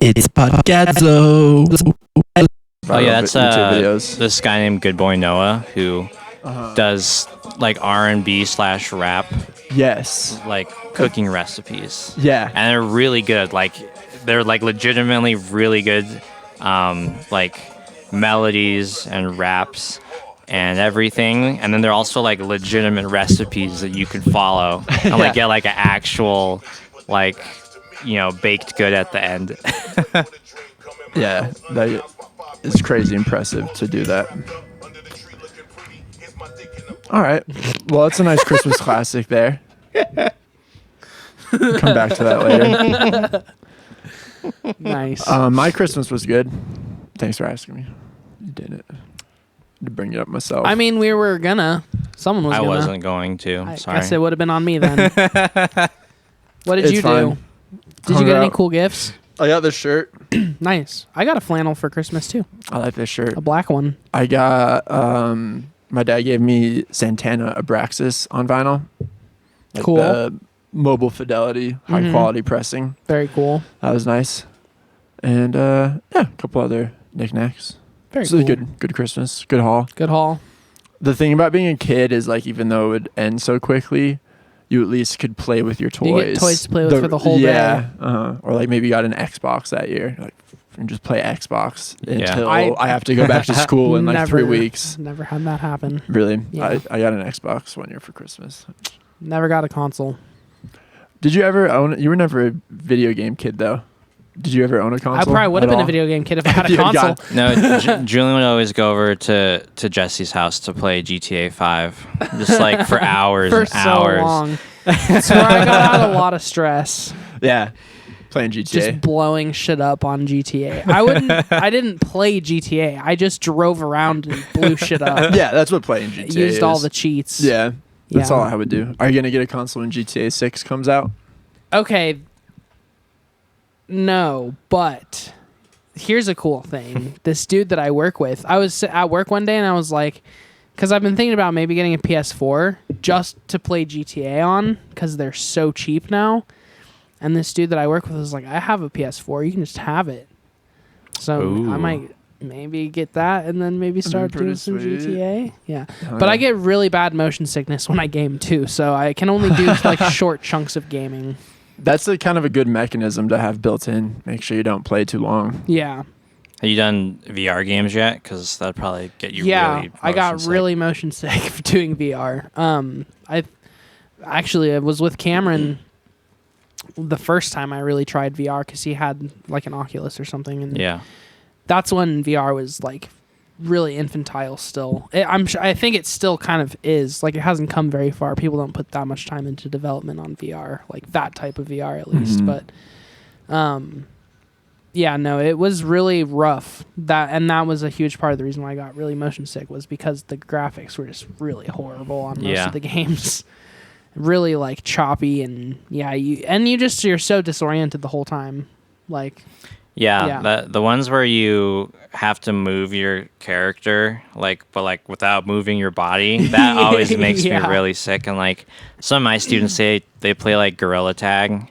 It's podcadzo. Oh yeah, that's this guy named Good Boy Noah who does like R&B/rap, Yes. like cooking recipes. Yeah. And they're really good. Like they're like legitimately really good, like melodies and raps and everything. And then they're also like legitimate recipes that you can follow and like get like an actual like baked good at the end. Yeah, that is crazy impressive to do that. All right. Well, it's a nice Christmas classic there. Come back to that later. Nice. My Christmas was good. Thanks for asking me. You didn't. To bring it up myself. I mean, we were gonna. Someone was I gonna. wasn't going to. I Sorry. guess it would have been on me then. What did It's you fine. do? Did you get any cool gifts? I got this shirt. Nice. I got a flannel for Christmas too. I like this shirt. A black one. I got my dad gave me Santana Abraxas on vinyl. Like Cool. The mobile fidelity, high quality pressing. Very cool. That was nice. And yeah, a couple other knickknacks. Very So it cool. was good Christmas, good haul. Good haul. The thing about being a kid is like even though it would end so quickly, you at least could play with your toys. You get toys to play with for the whole day. Yeah. Or like maybe you got an Xbox that year. Like and just play Xbox until I have to go back to school in like 3 weeks. Never had that happen. Really? Yeah. I got an Xbox 1 year for Christmas. Never got a console. Did you ever own? You were never a video game kid though. Did you ever own a console? I probably would have at been a all? video game kid if I had a You had console. got- No, Julian would always go over to Jesse's house to play GTA 5, just like for hours For and so hours. long. That's where I got out a lot of stress. Yeah. Playing GTA. Just blowing shit up on GTA. I didn't play GTA. I just drove around and blew shit up. Yeah, that's what playing GTA Used is. all the cheats. Yeah. That's Yeah. all I would do. Are you gonna get a console when GTA 6 comes out? Okay. No, but here's a cool thing. This dude that I work with, I was at work one day and I was like, because I've been thinking about maybe getting a PS4 just to play GTA on because they're so cheap now. And this dude that I work with was like, I have a PS4. You can just have it. So Ooh. I might maybe get that and then maybe start pretty doing some sweet. GTA. Yeah. Oh, But yeah. I get really bad motion sickness when I game too. So I can only do like short chunks of gaming. That's a kind of a good mechanism to have built in. Make sure you don't play too long. Yeah. Have you done VR games yet? Because that'd probably get you really I got motion sick. really motion sick for doing VR. I was with Cameron the first time I really tried VR because he had like an Oculus or something, and Yeah. that's when VR was like really infantile still. I think it still kind of is. Like it hasn't come very far. People don't put that much time into development on VR, like that type of VR at least. Mhm. But yeah, no, it was really rough. That was a huge part of the reason why I got really motion sick was because the graphics were just really horrible on most of the games. Really like choppy and you're so disoriented the whole time. Like Yeah. The ones where you have to move your character, but without moving your body, that always makes me really sick. And like some of my students say they play like Gorilla Tag,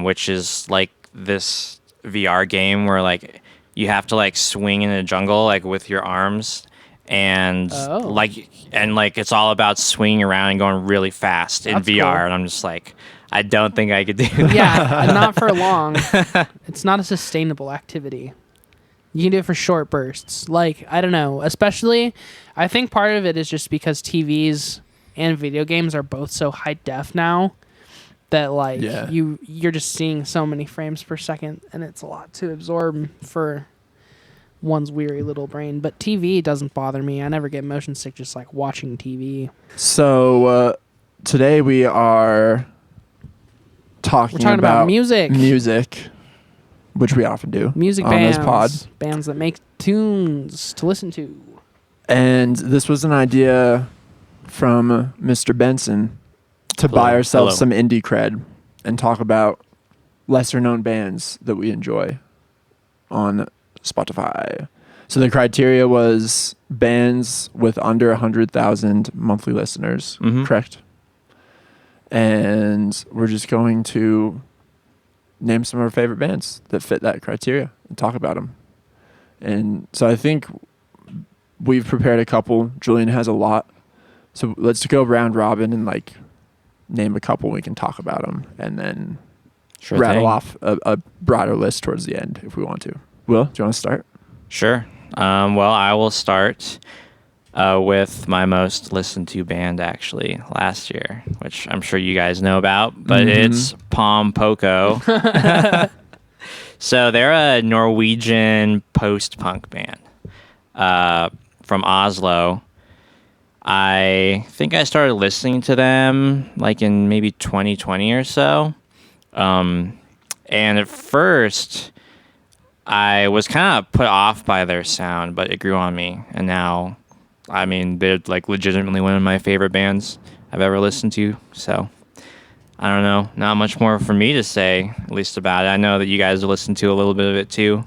which is like this VR game where like you have to like swing in a jungle like with your arms. And it's all about swinging around and going really fast in That's VR. cool. And I'm just like, I don't think I could do that. yeah, and not for long. It's not a sustainable activity. You can do it for short bursts. Like, I don't know. Especially, I think part of it is just because TVs and video games are both so high def now that like you're just seeing so many frames per second, and it's a lot to absorb for one's weary little brain. But TV doesn't bother me. I never get motion sick just like watching TV. So today we are talking about music. Music, which we often do. Music on bands. this pod. Bands that make tunes to listen to. And this was an idea from Mr. Benson to buy ourselves some indie cred and talk about lesser known bands that we enjoy on Spotify. So the criteria was bands with under 100,000 monthly listeners, correct? And we're just going to name some of our favorite bands that fit that criteria and talk about them. And so I think we've prepared a couple. Julian has a lot. So let's go round robin and like name a couple. We can talk about them and then rattle off a broader list towards the end if we want to. Will, do you want to start? Sure. Well, I will start with my most listened to band actually last year, which I'm sure you guys know about, but it's Pom Poko. So they're a Norwegian post-punk band from Oslo. I think I started listening to them like in maybe 2020 or so. And at first, I was kind of put off by their sound, but it grew on me. And now, I mean, they're like legitimately one of my favorite bands I've ever listened to. So I don't know, not much more for me to say, at least about it. I know that you guys listen to a little bit of it too.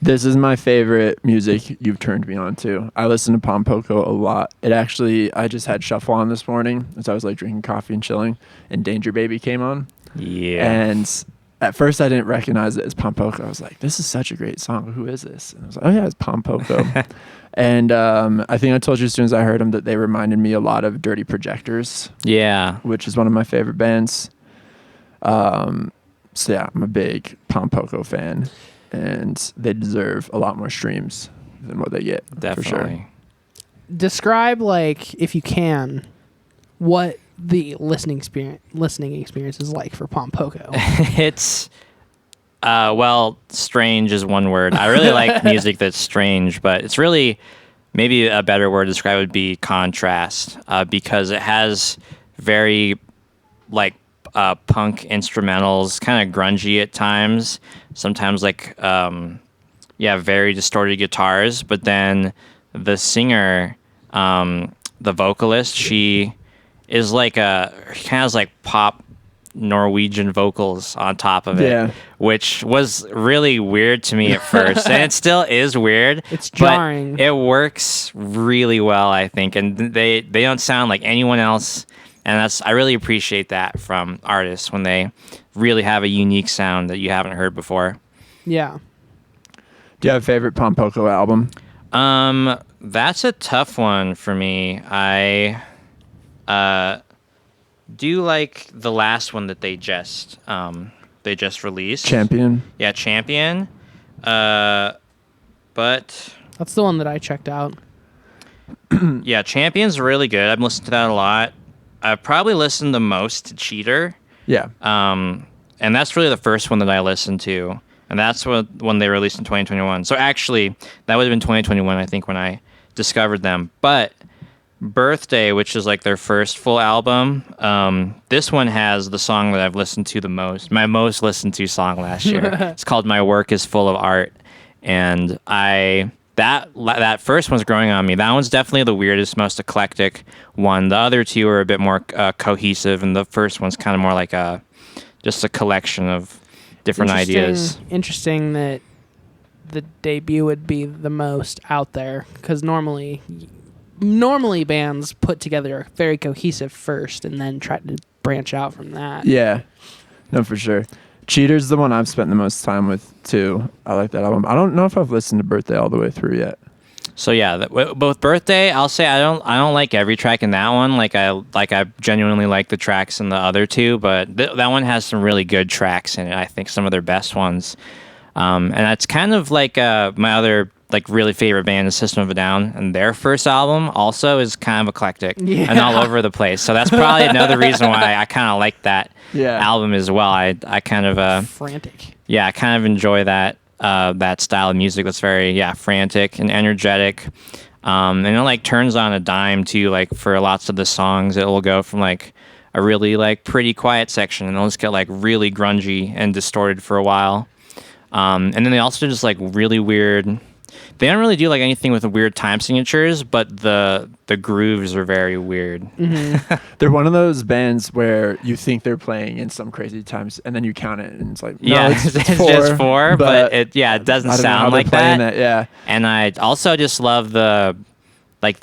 This is my favorite music you've turned me on to. I listen to Pom Poko a lot. I just had Shuffle on this morning as I was like drinking coffee and chilling, and Danger Baby came on. Yeah. And at first I didn't recognize it as Pom Poko. I was like, this is such a great song. Who is this? And I was like, oh yeah, it's Pom Poko. And I think I told you as soon as I heard them that they reminded me a lot of Dirty Projectors. Yeah. Which is one of my favorite bands. So yeah, I'm a big Pom Poko fan. And they deserve a lot more streams than what they get. Definitely. For sure. Describe, like, if you can, what the listening experience is like for Pom Poko. It's well, strange is one word. I really like music that's strange, but it's really, maybe a better word to describe would be contrast, because it has very like punk instrumentals, kind of grungy at times, sometimes like very distorted guitars, but then the singer, the vocalist, she is like kind of has like pop Norwegian vocals on top of it, which was really weird to me at first, and it still is weird. It's jarring. But it works really well, I think, and they don't sound like anyone else, and I really appreciate that from artists when they really have a unique sound that you haven't heard before. Yeah. Do you have a favorite Pom Poko album? That's a tough one for me. I do like the last one that they just released. Champion. Yeah, Champion. But that's the one that I checked out. Yeah, Champion's really good. I've listened to that a lot. I've probably listened the most to Cheater. Yeah. And that's really the first one that I listened to. And that's when they released in 2021. So actually, that would have been 2021, I think, when I discovered them. But Birthday, which is like their first full album, this one has the song that I've listened to the most, my most listened to song last year. It's called My Work is Full of Art. And that first one's growing on me. That one's definitely the weirdest, most eclectic one. The other two are a bit more cohesive, and the first one's kind of more like just a collection of different ideas. Interesting that the debut would be the most out there, because normally bands put together a very cohesive first and then try to branch out from that. Yeah, no, for sure. Cheater's the one I've spent the most time with too. I like that album. I don't know if I've listened to Birthday all the way through yet. So yeah, both Birthday, I'll say I don't like every track in that one. I genuinely like the tracks in the other two, but that one has some really good tracks in it. I think some of their best ones. And that's kind of like my other like really favorite band is System of a Down, and their first album also is kind of eclectic and all over the place. So that's probably another reason why I kind of like that album as well. I kind of frantic. Yeah, I kind of enjoy that style of music that's very frantic and energetic. And it like turns on a dime too. Like for lots of the songs, it will go from like a really like pretty quiet section, and it'll just get like really grungy and distorted for a while. And then they also just like really weird. They don't really do like anything with the weird time signatures, but the grooves are very weird. Mm-hmm. They're one of those bands where you think they're playing in some crazy times, and then you count it, and it's like, no, it's just four, but it doesn't sound like that. Yeah. And I also just love the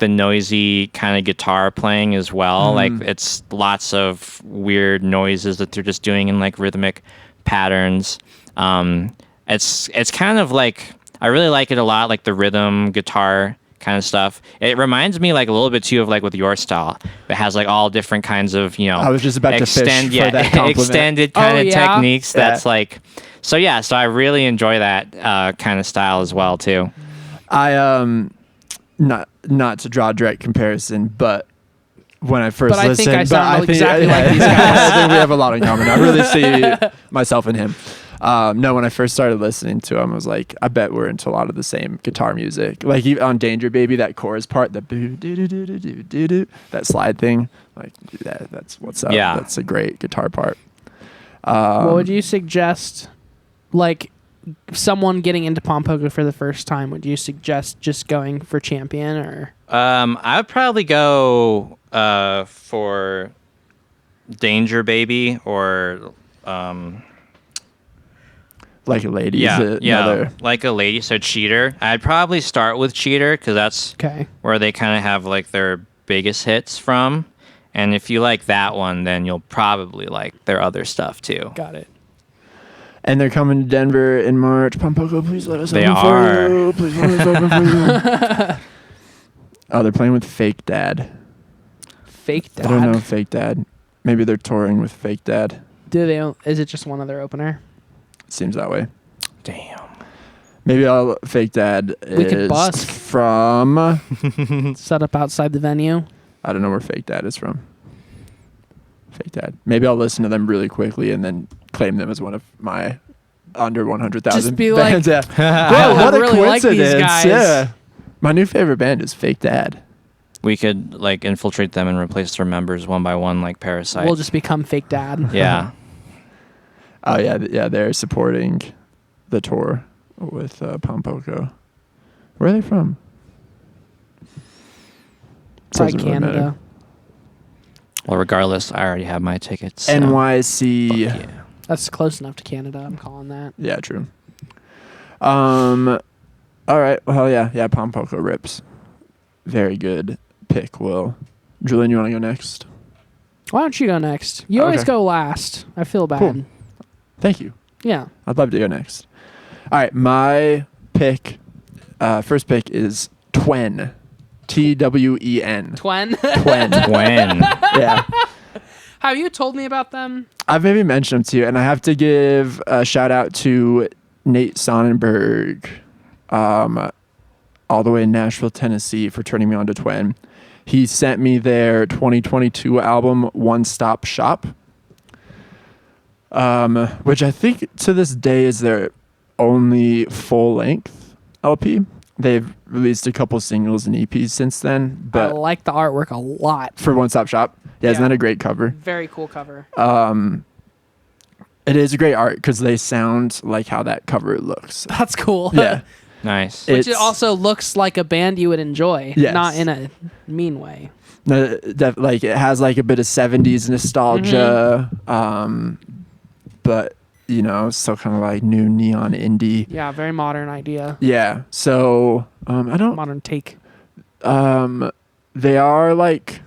noisy kind of guitar playing as well. Like it's lots of weird noises that they're just doing in like rhythmic patterns. It's kind of like, I really like it a lot, like the rhythm guitar kind of stuff. It reminds me like a little bit too of like with your style. It has like all different kinds of, I was just about to fish for that compliment. Extended kind of techniques. That's like, so I really enjoy that kind of style as well too. I not to draw a direct comparison, but when I first listened, I think I sound exactly like these guys. I think we have a lot in common. I really see myself in him. No, when I first started listening to him, I was like, I bet we're into a lot of the same guitar music. Like on Danger Baby, that chorus part, the that slide thing, like that's what's up. Yeah, that's a great guitar part. What would you suggest, like someone getting into Pom-Poko for the first time? Would you suggest just going for Champion or? I would probably go for Danger Baby or Like a Lady. Like a Lady. So Cheater. I'd probably start with Cheater because that's where they kind of have like their biggest hits from. And if you like that one, then you'll probably like their other stuff too. Got it. And they're coming to Denver in March. Pom-Poko, please let us open for you. Please let us open for you. Oh, they're playing with Fake Dad. Fake Dad? I don't know Fake Dad. Maybe they're touring with Fake Dad. Is it just one other opener? Seems that way. Damn. Maybe Fake Dad We could is busk. from... Set up outside the venue. I don't know where Fake Dad is from. Fake Dad. Maybe I'll listen to them really quickly and then claim them as one of my under 100,000 Just be bands. like, yeah. bro, what I a really like these coincidence. guys. Yeah. My new favorite band is Fake Dad. We could like infiltrate them and replace their members one by one like Parasite. We'll just become Fake Dad. Yeah. Oh, yeah. Yeah, they're supporting the tour with Pom-Poko. Where are they from? Probably Doesn't really Canada. matter. Well, regardless, I already have my tickets. So. NYC. Yeah. That's close enough to Canada. I'm calling that. Yeah, true. All right. Well, yeah. Yeah, Pom-Poko rips. Very good pick, Will. Julian, you want to go next? Why don't you go next? You always go last. I feel bad. Cool. Thank you. Yeah. I'd love to go next. All right. My pick, first pick is Twen. Twen. Twen? When? Yeah. Have you told me about them? I've maybe mentioned them to you, and I have to give a shout out to Nate Sonnenberg, all the way in Nashville, Tennessee, for turning me on to Twen. He sent me their 2022 album, One Stop Shop, which I think to this day is their only full-length LP. They've released a couple singles and EPs since then, but I like the artwork a lot. for One Stop Shop. Yeah, isn't that a great cover? Very cool cover. It is a great art because they sound like how that cover looks. That's cool. Yeah. Nice. Which it also looks like a band you would enjoy, Yes. not in a mean way. No, like it has like a bit of 70s nostalgia, but you know, still kind of like new neon indie. Yeah, very modern idea. Yeah. So I don't. Modern take. They are like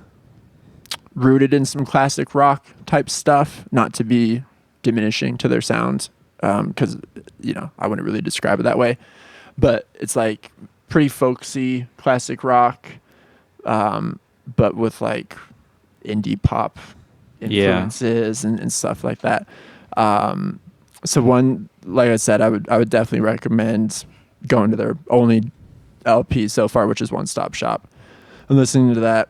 rooted in some classic rock type stuff. Not to be diminishing to their sound, because you know I wouldn't really describe it that way. But it's like pretty folksy classic rock, but with like indie pop influences and stuff like that. So one, like I said, I would definitely recommend going to their only LP so far, which is One Stop Shop, and listening to that.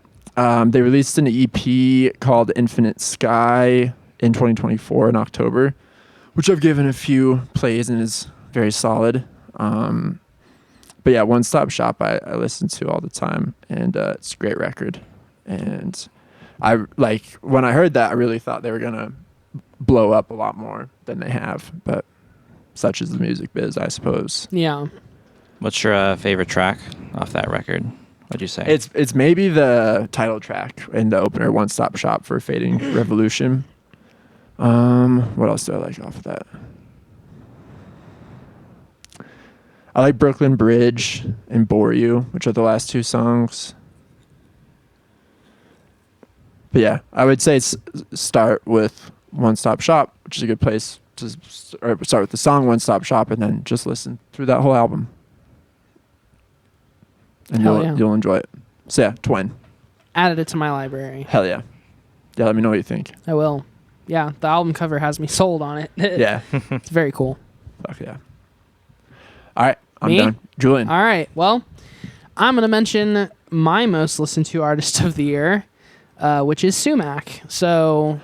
They released an EP called Infinite Sky in 2024 in October, which I've given a few plays and is very solid. But yeah, One Stop Shop I listen to all the time, and it's a great record. And I like when I heard that, I really thought they were gonna blow up a lot more than they have, but such is the music biz, I suppose. Yeah. What's your favorite track off that record? What'd you say? It's maybe the title track in the opener, One Stop Shop for Fading Revolution. What else do I like off of that? I like Brooklyn Bridge and Bore You, which are the last two songs. But yeah, I would say start with One Stop Shop, which is a good place or start with the song One Stop Shop and then just listen through that whole album. And you'll enjoy it. So yeah, Twin. Added it to my library. Hell yeah. Yeah, let me know what you think. I will. Yeah, the album cover has me sold on it. Yeah. It's very cool. Fuck yeah. All right, I'm Me? done. Julian. All right, well, I'm going to mention my most listened to artist of the year, which is Sumac. So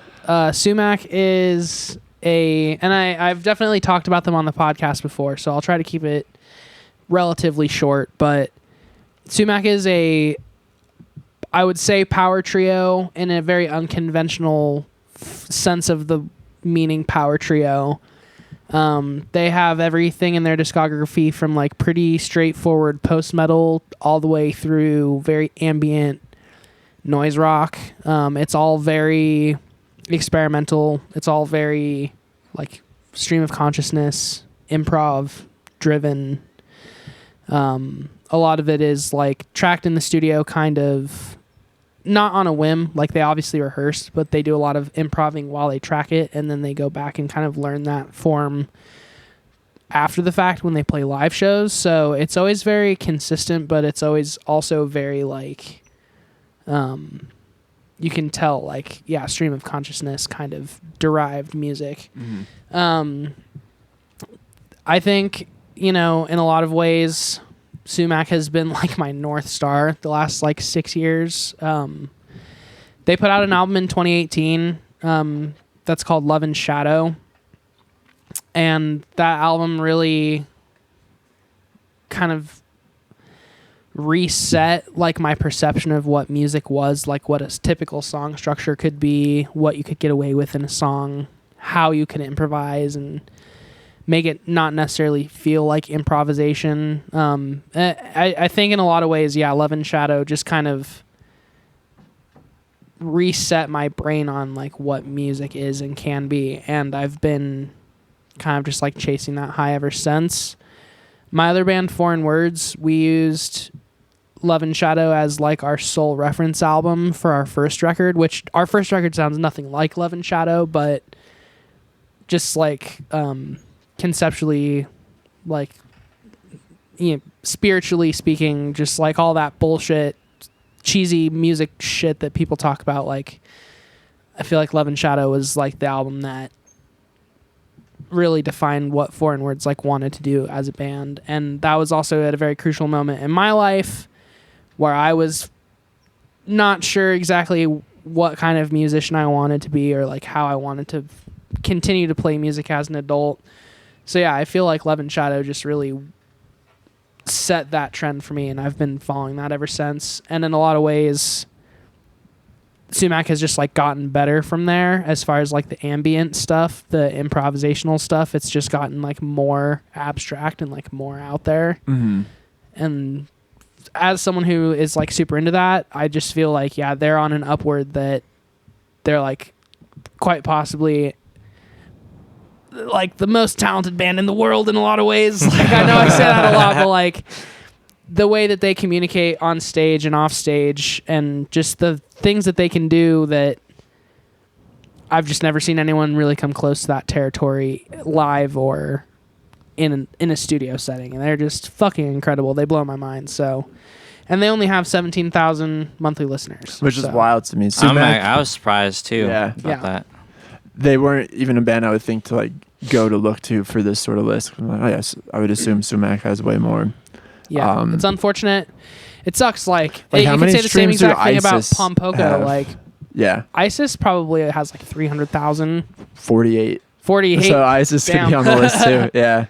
Sumac is and I've definitely talked about them on the podcast before, so I'll try to keep it relatively short, but Sumac is I would say power trio in a very unconventional sense of the meaning power trio. They have everything in their discography from like pretty straightforward post-metal all the way through very ambient noise rock. It's all very experimental. It's all very like stream of consciousness, improv driven. A lot of it is like tracked in the studio, kind of not on a whim, like they obviously rehearsed, but they do a lot of improving while they track it, and then they go back and kind of learn that form after the fact when they play live shows. So it's always very consistent, but it's always also very like you can tell like, yeah, stream of consciousness kind of derived music. Mm-hmm. I think, in a lot of ways Sumac has been like my North Star the last like 6 years. They put out an album in 2018 that's called Love and Shadow. And that album really kind of reset like my perception of what music was, like what a typical song structure could be, what you could get away with in a song, how you can improvise and make it not necessarily feel like improvisation. I think in a lot of ways, yeah, Love and Shadow just kind of reset my brain on like what music is and can be. And I've been kind of just like chasing that high ever since. My other band, Foreign Words, we used Love and Shadow as like our sole reference album for our first record, which our first record sounds nothing like Love and Shadow, but just like conceptually, like spiritually speaking, just like all that bullshit cheesy music shit that people talk about, like I feel like Love and Shadow was like the album that really defined what Foreign Words like wanted to do as a band. And that was also at a very crucial moment in my life where I was not sure exactly what kind of musician I wanted to be or like how I wanted to continue to play music as an adult. So yeah, I feel like Love and Shadow just really set that trend for me, and I've been following that ever since. And in a lot of ways, Sumac has just like gotten better from there as far as like the ambient stuff, the improvisational stuff. It's just gotten like more abstract and like more out there. Mm-hmm. And as someone who is like super into that, I just feel like, yeah, they're on an upward that they're like quite possibly like the most talented band in the world in a lot of ways. Like, I know I say that a lot, but like the way that they communicate on stage and off stage and just the things that they can do, that I've just never seen anyone really come close to that territory live or in a studio setting. And they're just fucking incredible. They blow my mind. So, and they only have 17,000 monthly listeners, which is wild to me. I was surprised too about that. They weren't even a band I would think to like go to look to for this sort of list. I'm like, oh yes, I would assume Sumac has way more. Yeah, it's unfortunate. It sucks. Like how you many can say the same streams do exact thing about ISIS Pompoko. have? Like, yeah, ISIS probably has like 300,000. 48. So ISIS could be on the list too. Yeah.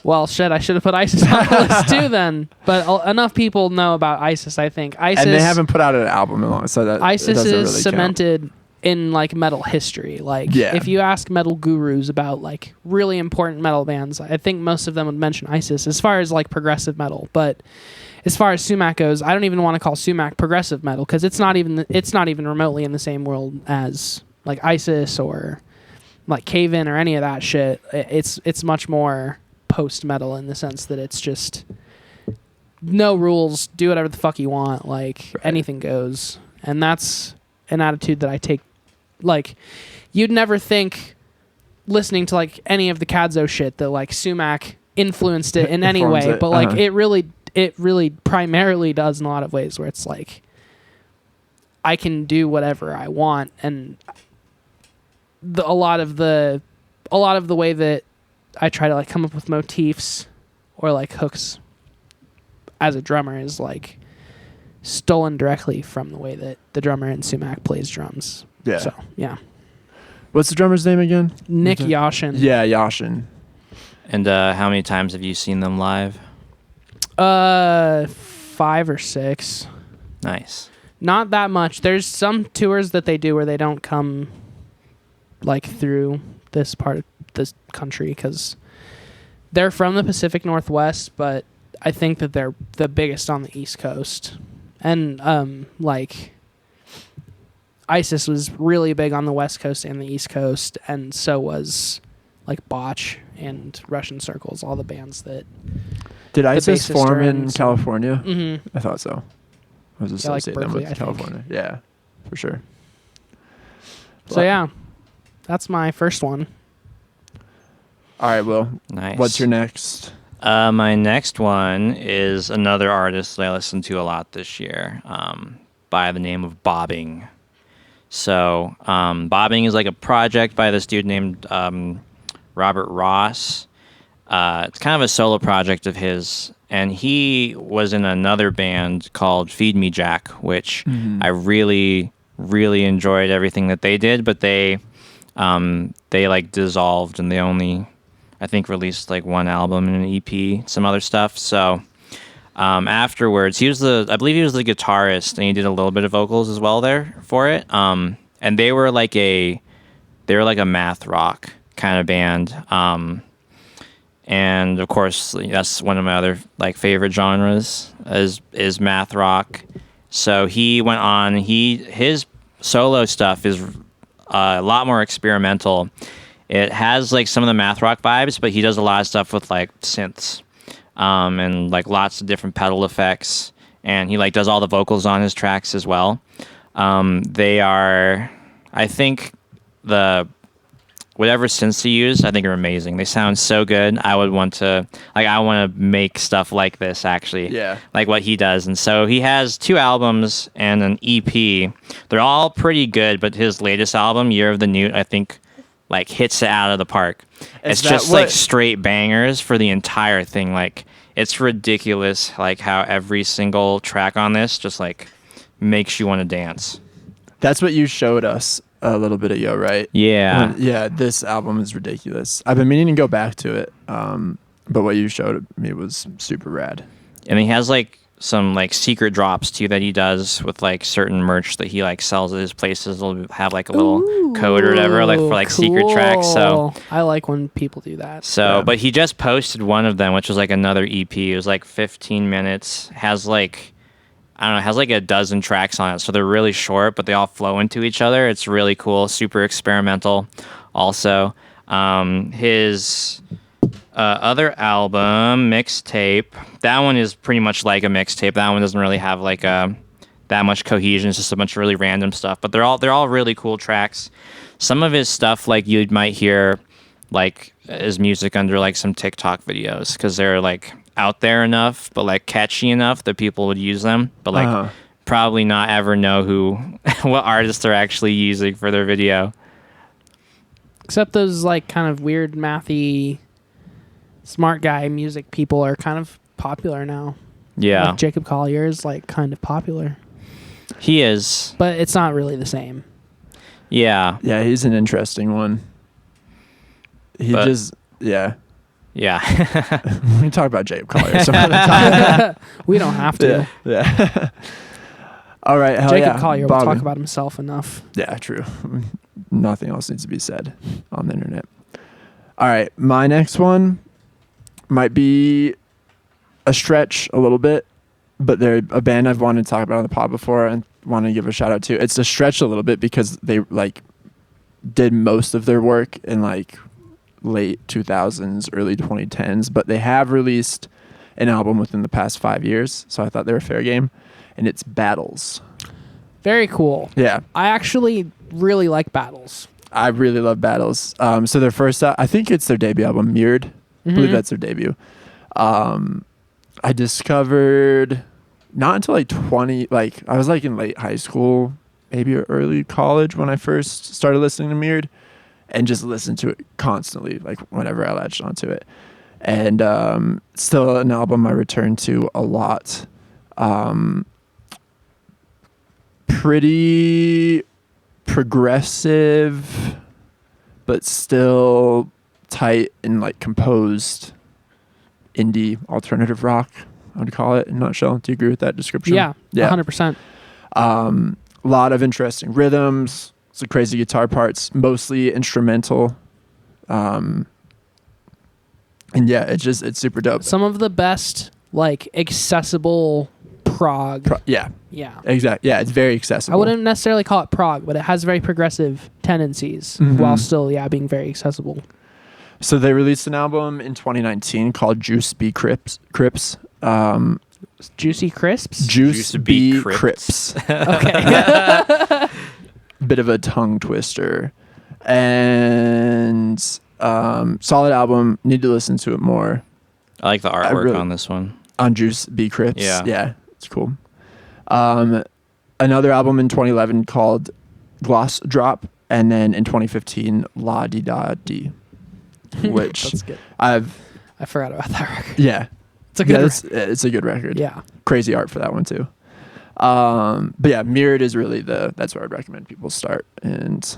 Well, shit, I should have put ISIS on the list too then. But enough people know about ISIS, I think. ISIS, and they haven't put out an album in long, so that ISIS doesn't is really cemented count. In like metal history. Like, if you ask metal gurus about like really important metal bands, I think most of them would mention ISIS as far as like progressive metal. But as far as Sumac goes, I don't even want to call Sumac progressive metal because it's not even remotely in the same world as like ISIS or like Cave In or any of that shit. It's much more post metal in the sense that it's just no rules, do whatever the fuck you want, like anything goes. And that's an attitude that I take. Like, you'd never think listening to like any of the Kadzo shit that like Sumac influenced it in any way, it. but like it really primarily does in a lot of ways where it's like I can do whatever I want, and a lot of the way that I try to like come up with motifs or like hooks as a drummer is like stolen directly from the way that the drummer in Sumac plays drums. Yeah. So yeah. What's the drummer's name again? Nick Yashin. Yeah, Yashin. And how many times have you seen them live? 5 or 6. Nice. Not that much. There's some tours that they do where they don't come like through this part of this country because they're from the Pacific Northwest, but I think that they're the biggest on the East Coast. And like ISIS was really big on the West Coast and the East Coast, and so was like Botch and Russian Circles, all the bands that Did ISIS bassist form are in in, California? Mm-hmm. I thought so. I was Yeah, like associating them Berkeley, with I think. California. Yeah, for sure. So yeah, that's my first one. All right, Will. Nice. What's your next? My next one is another artist that I listened to a lot this year, by the name of Bobbing. So Bobbing is like a project by this dude named Robert Ross. It's kind of a solo project of his, and he was in another band called Feed Me Jack, which I really, really enjoyed everything that they did, but they like dissolved, and they only, I think, released like one album and an EP, some other stuff. So afterwards, I believe he was the guitarist, and he did a little bit of vocals as well there for it. And they were like a math rock kind of band. And of course, that's one of my other like favorite genres is math rock. So he went on. His solo stuff is a lot more experimental. It has like some of the math rock vibes, but he does a lot of stuff with like synths, and like lots of different pedal effects. And he like does all the vocals on his tracks as well. They are, I think, whatever synths he used, I think are amazing. They sound so good. I want to make stuff like this actually. Yeah. Like what he does. And so he has 2 albums and an EP. They're all pretty good, but his latest album, Year of the Newt, I think like hits it out of the park. It's just like straight bangers for the entire thing. Like it's ridiculous like how every single track on this just like makes you want to dance. That's what you showed us a little bit ago, right? Yeah. Yeah, this album is ridiculous. I've been meaning to go back to it, but what you showed me was super rad. And he has like some like secret drops too that he does with like certain merch that he like sells at his places. They'll have like a little code or whatever, like for like secret tracks. So I like when people do that. So, Yeah. but he just posted one of them, which was like another EP. It was like 15 minutes. Has like, I don't know, has like a dozen tracks on it. So they're really short, but they all flow into each other. It's really cool. Super experimental. Also, his other album, Mixtape, that one is pretty much like a mixtape. That one doesn't really have like that much cohesion. It's just a bunch of really random stuff. But they're all really cool tracks. Some of his stuff, like you might hear, like his music under like some TikTok videos because they're like out there enough, but like catchy enough that people would use them. But like probably not ever know what artists they're actually using for their video. Except those like kind of weird mathy smart guy music people are kind of popular now. Yeah. Like Jacob Collier is like kind of popular. He is. But it's not really the same. Yeah. Yeah, he's an interesting one. Yeah. We can talk about Jacob Collier some other time. We don't have to. Yeah. All right. Hell Jacob yeah. Collier will Bobby. talk about himself enough. Yeah, true. Nothing else needs to be said on the internet. All right. My next one might be a stretch a little bit, but they're a band I've wanted to talk about on the pod before and want to give a shout out to. It's a stretch a little bit because they like did most of their work in like late 2000s, early 2010s, but they have released an album within the past 5 years, so I thought they were fair game, and it's Battles. Very cool. Yeah. I actually really like Battles. I really love Battles. So their first, I think it's their debut album, Mirrored. I believe that's their debut. I discovered not until like I was like in late high school, maybe early college when I first started listening to Mirrored, and just listened to it constantly, like whenever I latched onto it. And still an album I return to a lot. Pretty progressive, but still tight and like composed indie alternative rock, I would call it in a nutshell. Do you agree with that description? Yeah. 100%. A lot of interesting rhythms, some crazy guitar parts, mostly instrumental. And yeah, it's super dope. Some of the best like accessible prog. Yeah. Yeah. Exactly. Yeah, it's very accessible. I wouldn't necessarily call it prog, but it has very progressive tendencies while still being very accessible. So they released an album in 2019 called Juice B Crips. Juicy Crisps? Juice B Crips. Okay. Bit of a tongue twister. And solid album. Need to listen to it more. I like the artwork on this one. On Juice B Crips. Yeah. Yeah, it's cool. Another album in 2011 called Gloss Drop. And then in 2015, La Di Da Di. Which That's good. I forgot about that record. Yeah. It's a good it's a good record. Yeah. Crazy art for that one too. But yeah, Mirrored is really that's where I'd recommend people start. And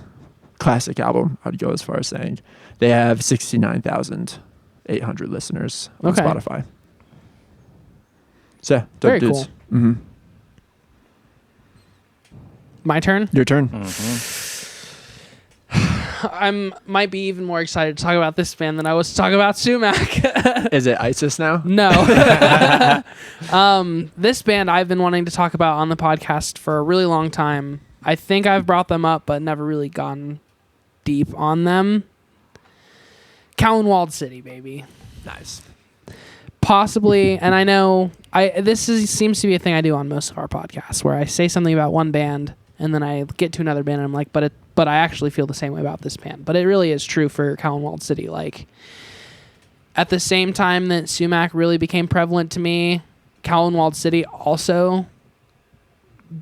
classic album, I'd go as far as saying. They have 69,800 listeners on Spotify. So, dope very dudes. cool. Mm-hmm. My turn? Your turn. Mm-hmm. I might be even more excited to talk about this band than I was to talk about Sumac. Is it ISIS now? No. This band I've been wanting to talk about on the podcast for a really long time. I think I've brought them up, but never really gone deep on them. Walled City, baby. Nice. Possibly, and I know seems to be a thing I do on most of our podcasts, where I say something about one band and then I get to another band and I'm like, but I actually feel the same way about this band. But it really is true for Walled City. Like, at the same time that Sumac really became prevalent to me, Walled City also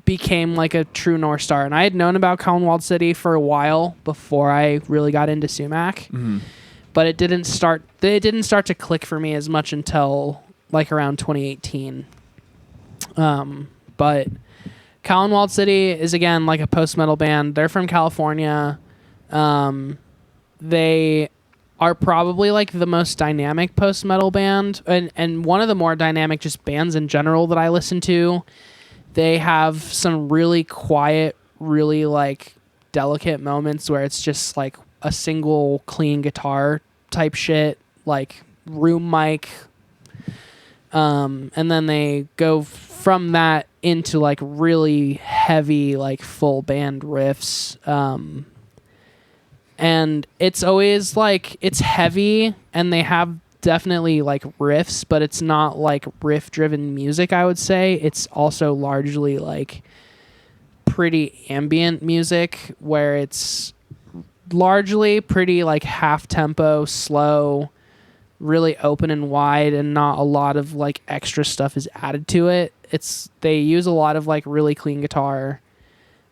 became like a true North Star. And I had known about Walled City for a while before I really got into Sumac. Mm-hmm. But it didn't start to click for me as much until like around 2018. But Walled City is, again, like a post-metal band. They're from California. They are probably like the most dynamic post-metal band and one of the more dynamic just bands in general that I listen to. They have some really quiet, really like delicate moments where it's just like a single clean guitar type shit, like room mic. And then they go from that into like really heavy, like full band riffs. And it's always like, it's heavy and they have definitely like riffs, but it's not like riff driven music, I would say. It's also largely like pretty ambient music where it's largely pretty like half tempo, slow, really open and wide, and not a lot of like extra stuff is added to it. They use a lot of like really clean guitar.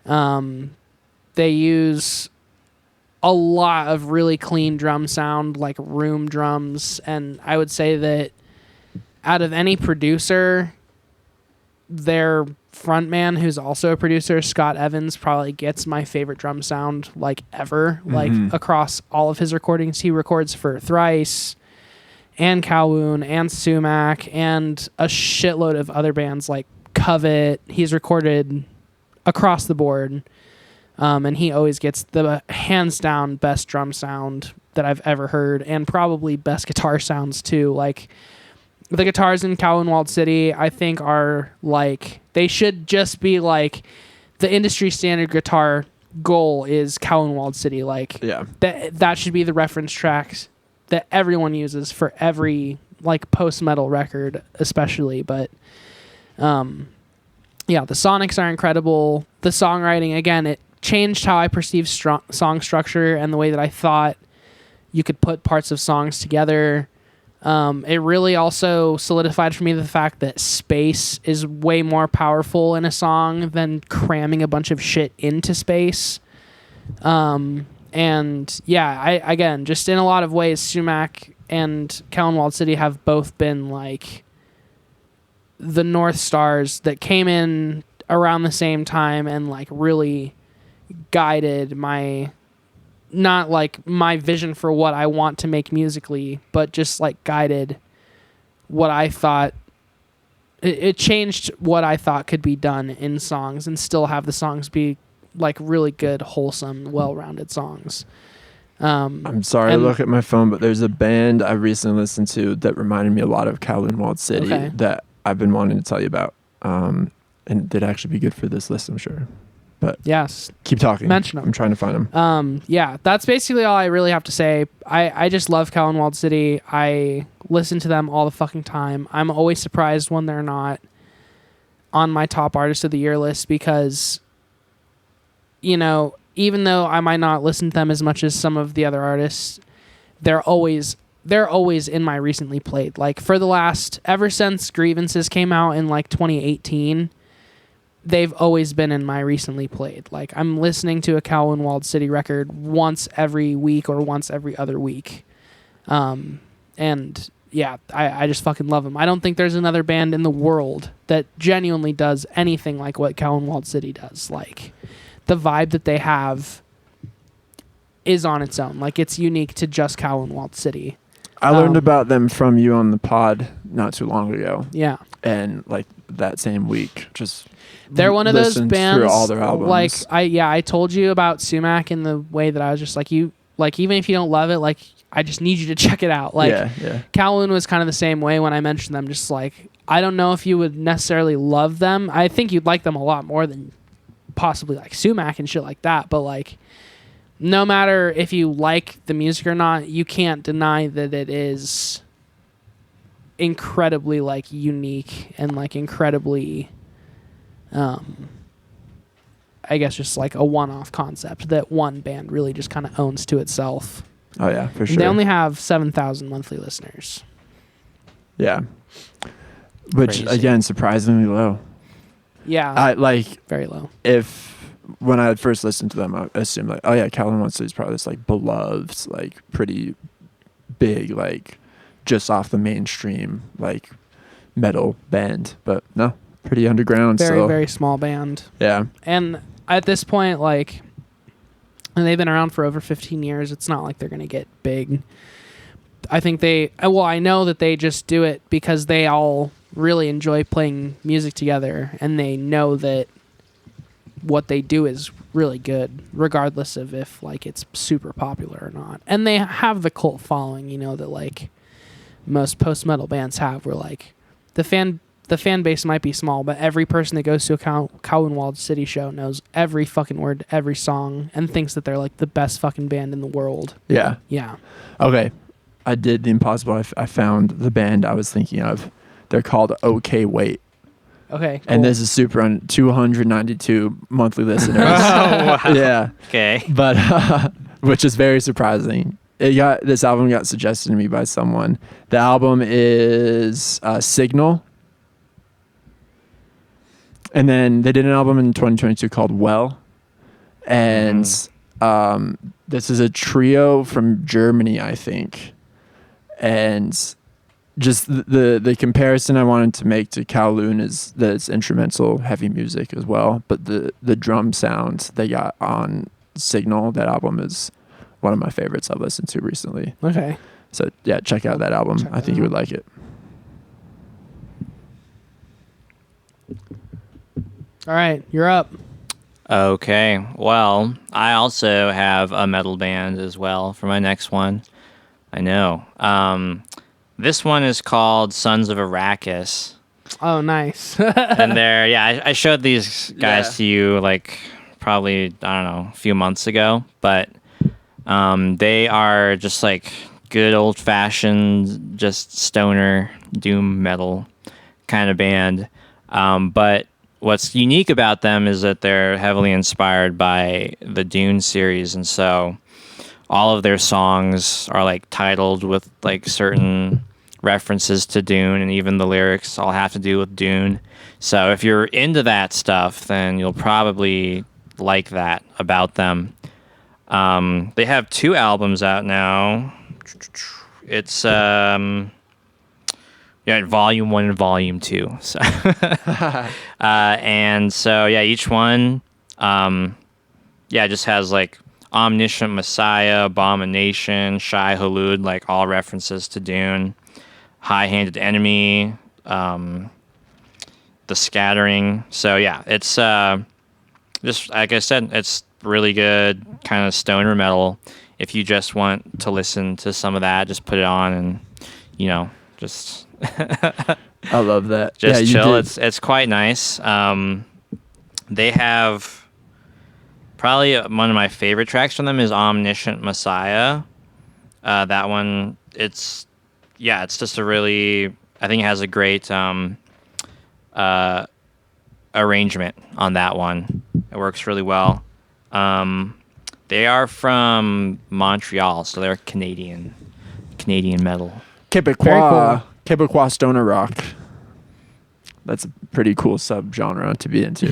They use a lot of really clean drum sound, like room drums, and I would say that out of any producer, their frontman, who's also a producer, Scott Evans, probably gets my favorite drum sound like ever. Mm-hmm. Like across all of his recordings, he records for Thrice and Calhoun and Sumac and a shitload of other bands like Covet. He's recorded across the board. And he always gets the hands down best drum sound that I've ever heard, and probably best guitar sounds too. Like, the guitars in Walled City, I think, are like, they should just be like the industry standard guitar goal is Walled City. Like, yeah, that should be the reference tracks that everyone uses for every like post metal record, especially. But yeah, the sonics are incredible. The songwriting, again, it changed how I perceived song structure and the way that I thought you could put parts of songs together. It really also solidified for me the fact that space is way more powerful in a song than cramming a bunch of shit into space. And yeah, again, just in a lot of ways, Sumac and Cow in Walled City have both been like the North Stars that came in around the same time and like really guided my, not like my vision for what I want to make musically, but just like guided what I thought. It changed what I thought could be done in songs and still have the songs be like really good, wholesome, well-rounded songs. I'm sorry to look at my phone, but there's a band I recently listened to that reminded me a lot of Kowloon Walled City that I've been wanting to tell you about. And they'd actually be good for this list, I'm sure. But yes, keep talking. Mention them. I'm trying to find them. Yeah, that's basically all I really have to say. I just love Kowloon Walled City. I listen to them all the fucking time. I'm always surprised when they're not on my top artist of the year list because, you know, even though I might not listen to them as much as some of the other artists, they're always in my recently played. Like ever since Grievances came out in like 2018, they've always been in my recently played. Like I'm listening to a Kowloon Walled City record once every week or once every other week. And yeah, I just fucking love them. I don't think there's another band in the world that genuinely does anything like what Kowloon Walled City does. Like the vibe that they have is on its own. Like it's unique to just Kowloon Walled City. I learned about them from you on the pod not too long ago. Yeah. And like that same week, just they're one of those bands. Through all their albums. Like I told you about Sumac in the way that I was just like you. Like even if you don't love it, like I just need you to check it out. Like Kowloon was kind of the same way when I mentioned them. Just like I don't know if you would necessarily love them. I think you'd like them a lot more than possibly like Sumac and shit like that. But like, no matter if you like the music or not, you can't deny that it is incredibly like unique and like incredibly, I guess just like a one-off concept that one band really just kind of owns to itself. Oh yeah, for sure. And they only have 7,000 monthly listeners. Yeah, which again surprisingly low. Yeah, I like very low. When I had first listened to them, I assumed like, oh yeah, Kowloon Walled City is probably this like beloved, like pretty big, like just off the mainstream like metal band, but no, pretty underground. Very very small band. Yeah, and at this point, like, and they've been around for over 15 years. It's not like they're gonna get big. I think I know that they just do it because they all really enjoy playing music together, and they know that what they do is really good, regardless of if like it's super popular or not. And they have the cult following, you know, that like most post-metal bands have, where like the fan base might be small, but every person that goes to a Kowloon Walled City show knows every fucking word to every song and thinks that they're like the best fucking band in the world. Yeah. Yeah. Okay. I did the impossible. I found the band I was thinking of. They're called OK Wait. Okay. Cool. And this is super on 292 monthly listeners. Oh, wow. Yeah. Okay. But which is very surprising. This album got suggested to me by someone. The album is Signal. And then they did an album in 2022 called Well. And this is a trio from Germany, I think. And just the comparison I wanted to make to Kowloon is that it's instrumental heavy music as well. But the drum sound they got on Signal, that album, is one of my favorites I've listened to recently. Okay. So yeah, check out that album. I think you would like it. All right, you're up. Okay. Well, I also have a metal band as well for my next one. I know. This one is called Sons of Arrakis. Oh, nice. And I showed these guys to you like probably, I don't know, a few months ago. But they are just like good old-fashioned, just stoner doom metal kind of band. But what's unique about them is that they're heavily inspired by the Dune series, and so all of their songs are like titled with like certain references to Dune, and even the lyrics all have to do with Dune. So if you're into that stuff, then you'll probably like that about them. They have 2 albums out now. It's volume 1 and volume 2. So and so each one just has like Omniscient Messiah, Abomination, Shai Hulud, like all references to Dune. High-Handed Enemy, The Scattering. So it's just like I said, it's really good kind of stoner metal. If you just want to listen to some of that, just put it on and just I love that. Just chill. It's quite nice. They have probably one of my favorite tracks from them is Omniscient Messiah. That one, it's just a really, I think it has a great arrangement on that one. It works really well. They are from Montreal, so they're Canadian metal. Québécois, Québécois stoner rock. That's a pretty cool subgenre to be into.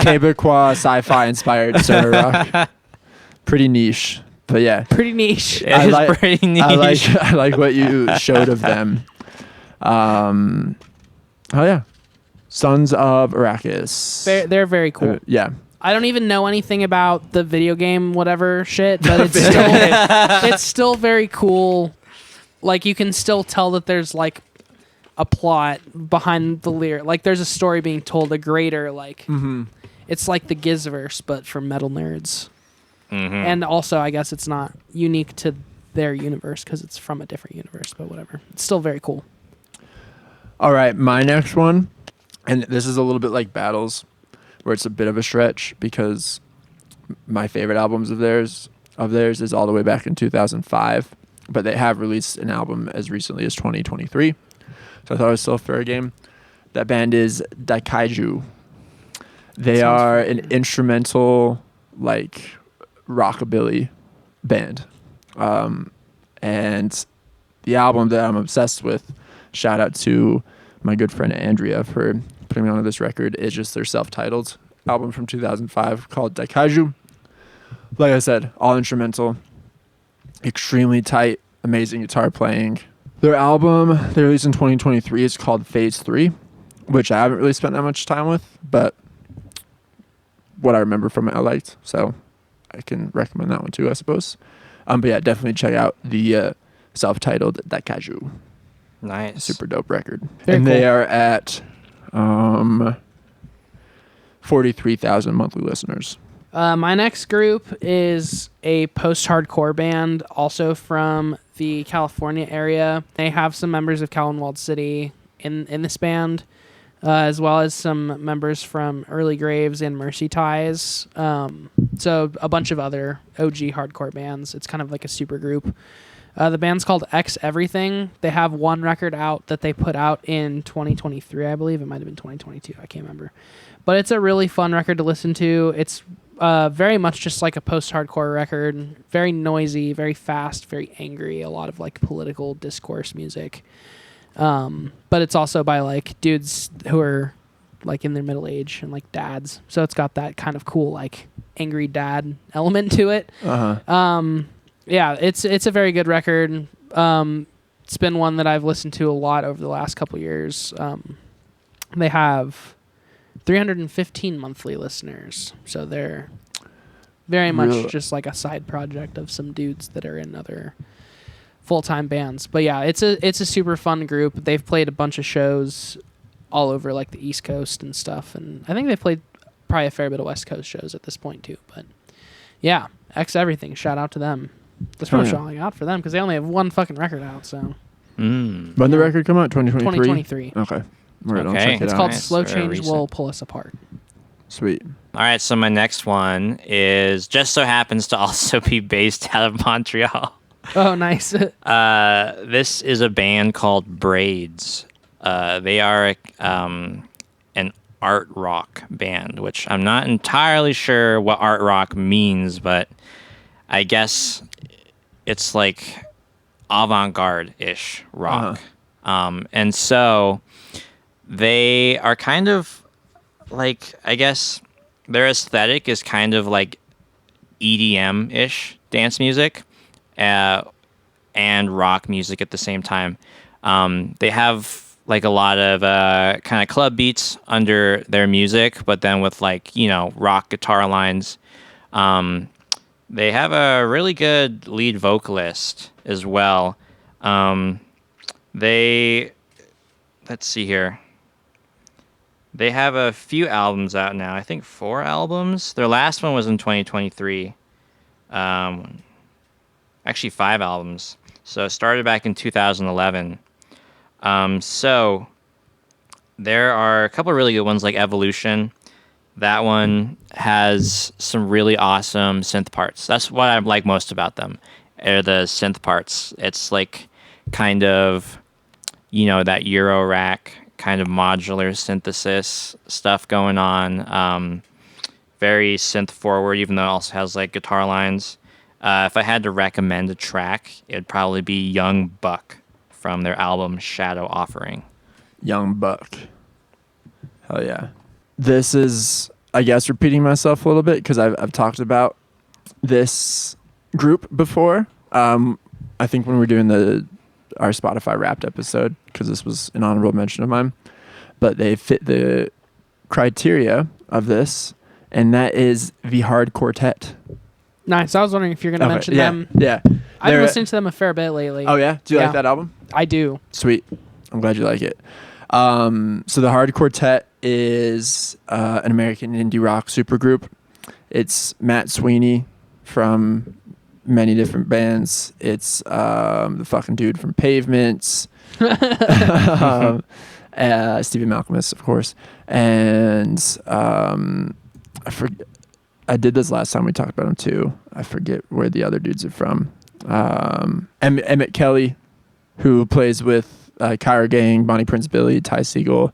Québécois sci-fi inspired stoner rock. Pretty niche, but yeah. Pretty niche. Pretty niche. I like what you showed of them. Sons of Arrakis. They're very cool. Yeah. I don't even know anything about the video game whatever shit, but it's still very cool. Like you can still tell that there's like a plot behind the lyric. Like there's a story being told, a greater like it's like the Gizverse but for metal nerds. And also I guess it's not unique to their universe because it's from a different universe, but whatever. It's still very cool. All right, my next one, and this is a little bit like Battles, where it's a bit of a stretch because my favorite albums of theirs is all the way back in 2005, but they have released an album as recently as 2023. So I thought it was still a fair game. That band is Daikaiju. They are an instrumental, like, rockabilly band. And the album that I'm obsessed with, shout out to my good friend Andrea for putting me onto this record, is just their self-titled album from 2005 called Daikaiju. Like I said, all instrumental, extremely tight, amazing guitar playing. Their album they released in 2023 is called Phase 3, which I haven't really spent that much time with, but what I remember from it I liked, so I can recommend that one too, I suppose. But yeah, definitely check out the self-titled Daikaiju. Nice. Super dope record. Very and cool. They are at 43,000 monthly listeners. My next group is a post-hardcore band, also from the California area. They have some members of Calvinwald City in this band, as well as some members from Early Graves and Mercy Ties. So a bunch of other OG hardcore bands. It's kind of like a super group. The band's called X Everything. They have one record out that they put out in 2023, I believe. It might have been 2022. I can't remember. But it's a really fun record to listen to. It's very much just like a post-hardcore record. Very noisy, very fast, very angry. A lot of like political discourse music. But it's also by like dudes who are like in their middle age and like dads. So it's got that kind of cool like angry dad element to it. Yeah, it's a very good record. It's been one that I've listened to a lot over the last couple years. They have 315 monthly listeners, so they're very much just like a side project of some dudes that are in other full-time bands. But yeah, it's a super fun group. They've played a bunch of shows all over like the East Coast and stuff, and I think they've played probably a fair bit of West Coast shows at this point too. But yeah, X Everything, shout out to them. That's what I'm shouting out for them because they only have one fucking record out. So when did the record come out? 2023. Okay. Right, Okay. check it It's out. called Nice. Slow Very Change recent. Will Pull Us Apart. Sweet. All right, so my next one is just so happens to also be based out of Montreal. Oh, nice. This is a band called Braids. They are an art rock band, which I'm not entirely sure what art rock means, but I guess it's like avant-garde-ish rock. And so they are kind of like, I guess their aesthetic is kind of like EDM-ish dance music and rock music at the same time. They have like a lot of kind of club beats under their music, but then with like, you know, rock guitar lines. They have a really good lead vocalist as well. Let's see here. They have a few albums out now. I think 4 albums. Their last one was in 2023. Actually 5 albums. So it started back in 2011. So there are a couple of really good ones like Evolution. That one has some really awesome synth parts. That's what I like most about them, are the synth parts. It's like kind of, you know, that Euro rack kind of modular synthesis stuff going on. Very synth forward, even though it also has like guitar lines. If I had to recommend a track, it'd probably be Young Buck from their album Shadow Offering. Young Buck. Hell yeah. This is, I guess, repeating myself a little bit because I've talked about this group before. I think when we were doing our Spotify Wrapped episode, because this was an honorable mention of mine, but they fit the criteria of this, and that is the Hard Quartet. Nice. I was wondering if you're going to mention them. Yeah. I've been listening to them a fair bit lately. Oh, yeah? Do you like that album? I do. Sweet. I'm glad you like it. So the Hard Quartet is an American indie rock supergroup. It's Matt Sweeney from many different bands. It's the fucking dude from Pavements. Stephen Malcolmus, of course. And I did this last time we talked about him too. I forget where the other dudes are from. Emmett Kelly, who plays with Kyra Gang, Bonnie Prince Billy, Ty Segall,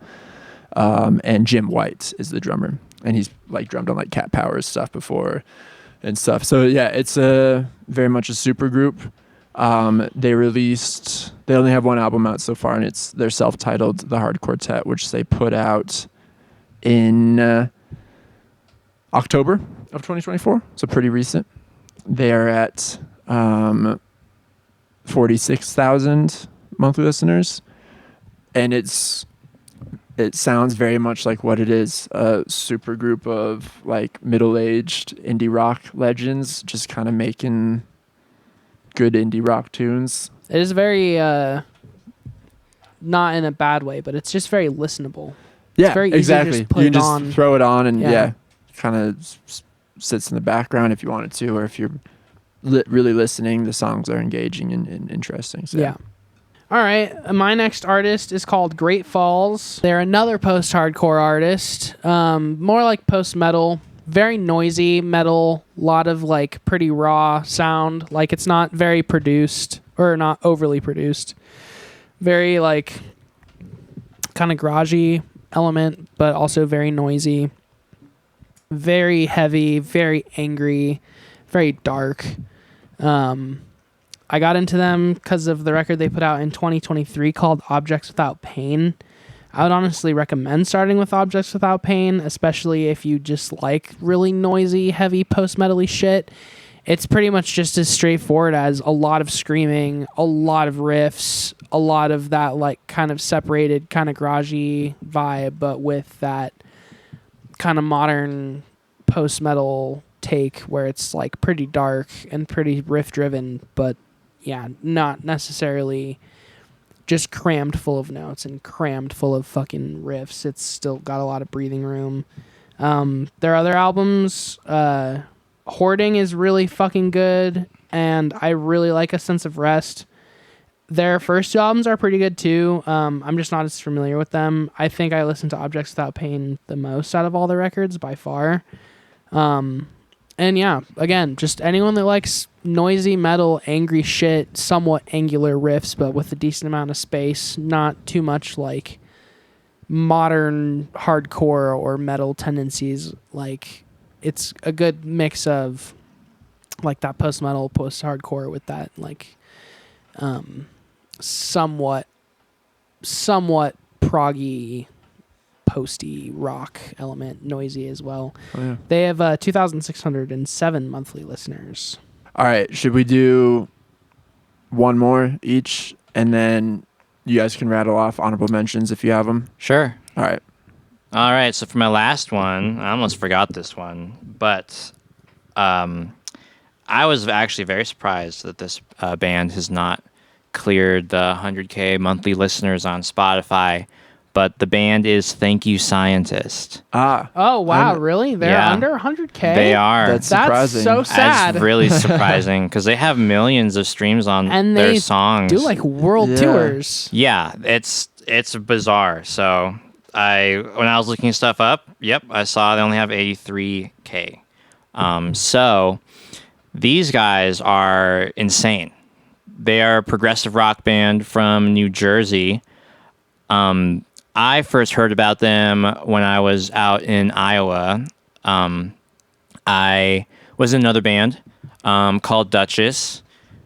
and Jim White is the drummer, and he's like drummed on like Cat Power's stuff before and stuff. So yeah, it's very much a super group. They only have one album out so far, and they're self-titled The Hard Quartet, which they put out in October of 2024. So pretty recent. They are at 46,000 monthly listeners, and it sounds very much like what it is, a super group of like middle-aged indie rock legends just kind of making good indie rock tunes. It is very not in a bad way, but it's just very listenable. Yeah, it's very exactly. Easy to just put you can just on. throw it on and kind of sits in the background if you wanted to, or if you're really listening, the songs are engaging and interesting. So. Yeah. All right. My next artist is called Great Falls. They're another post-hardcore artist, more like post-metal, very noisy metal, a lot of like pretty raw sound. Like it's not very produced or not overly produced. Very like kind of garagey element, but also very noisy. Very heavy, very angry, very dark. I got into them because of the record they put out in 2023 called Objects Without Pain. I would honestly recommend starting with Objects Without Pain, especially if you just like really noisy, heavy post-metal-y shit. It's pretty much just as straightforward as a lot of screaming, a lot of riffs, a lot of that like kind of separated, kind of garagey vibe, but with that kind of modern post-metal take where it's like pretty dark and pretty riff-driven, but yeah, not necessarily just crammed full of notes and crammed full of fucking riffs. It's still got a lot of breathing room. Their other albums, Hoarding is really fucking good, and I really like A Sense of Rest. Their first two albums are pretty good too. I'm just not as familiar with them. I think I listened to Objects Without Pain the most out of all the records by far. And yeah, again, just anyone that likes noisy metal, angry shit, somewhat angular riffs, but with a decent amount of space, not too much like modern hardcore or metal tendencies. Like, it's a good mix of like that post metal, post hardcore with that like somewhat proggy, posty rock element, noisy as well. Oh, yeah. They have 2,607 monthly listeners. All right, should we do one more each, and then you guys can rattle off honorable mentions if you have them? Sure. All right. All right. So for my last one, I almost forgot this one, but I was actually very surprised that this band has not cleared the 100K monthly listeners on Spotify. But the band is Thank You Scientist. Oh, wow, really? They're under 100K? They are. That's surprising. So sad. That's really surprising because they have millions of streams on their songs. Do like world tours. Yeah, it's bizarre. So when I was looking stuff up, I saw they only have 83K. So these guys are insane. They are a progressive rock band from New Jersey. I first heard about them when I was out in Iowa. I was in another band called Duchess.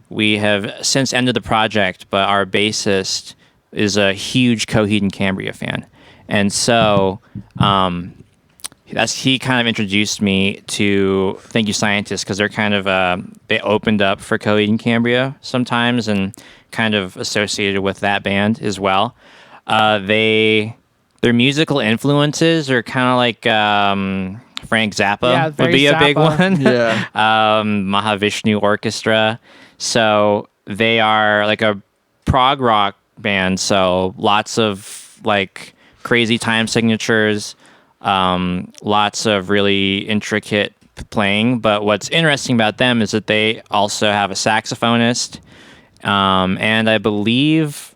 We have since ended the project, but our bassist is a huge Coheed and Cambria fan. And so he kind of introduced me to Thank You Scientists because they're kind of, they opened up for Coheed and Cambria sometimes and kind of associated with that band as well. Their musical influences are kind of like Frank Zappa would be a big one. Yeah. Mahavishnu Orchestra. So they are like a prog rock band. So lots of like crazy time signatures, lots of really intricate playing. But what's interesting about them is that they also have a saxophonist, and I believe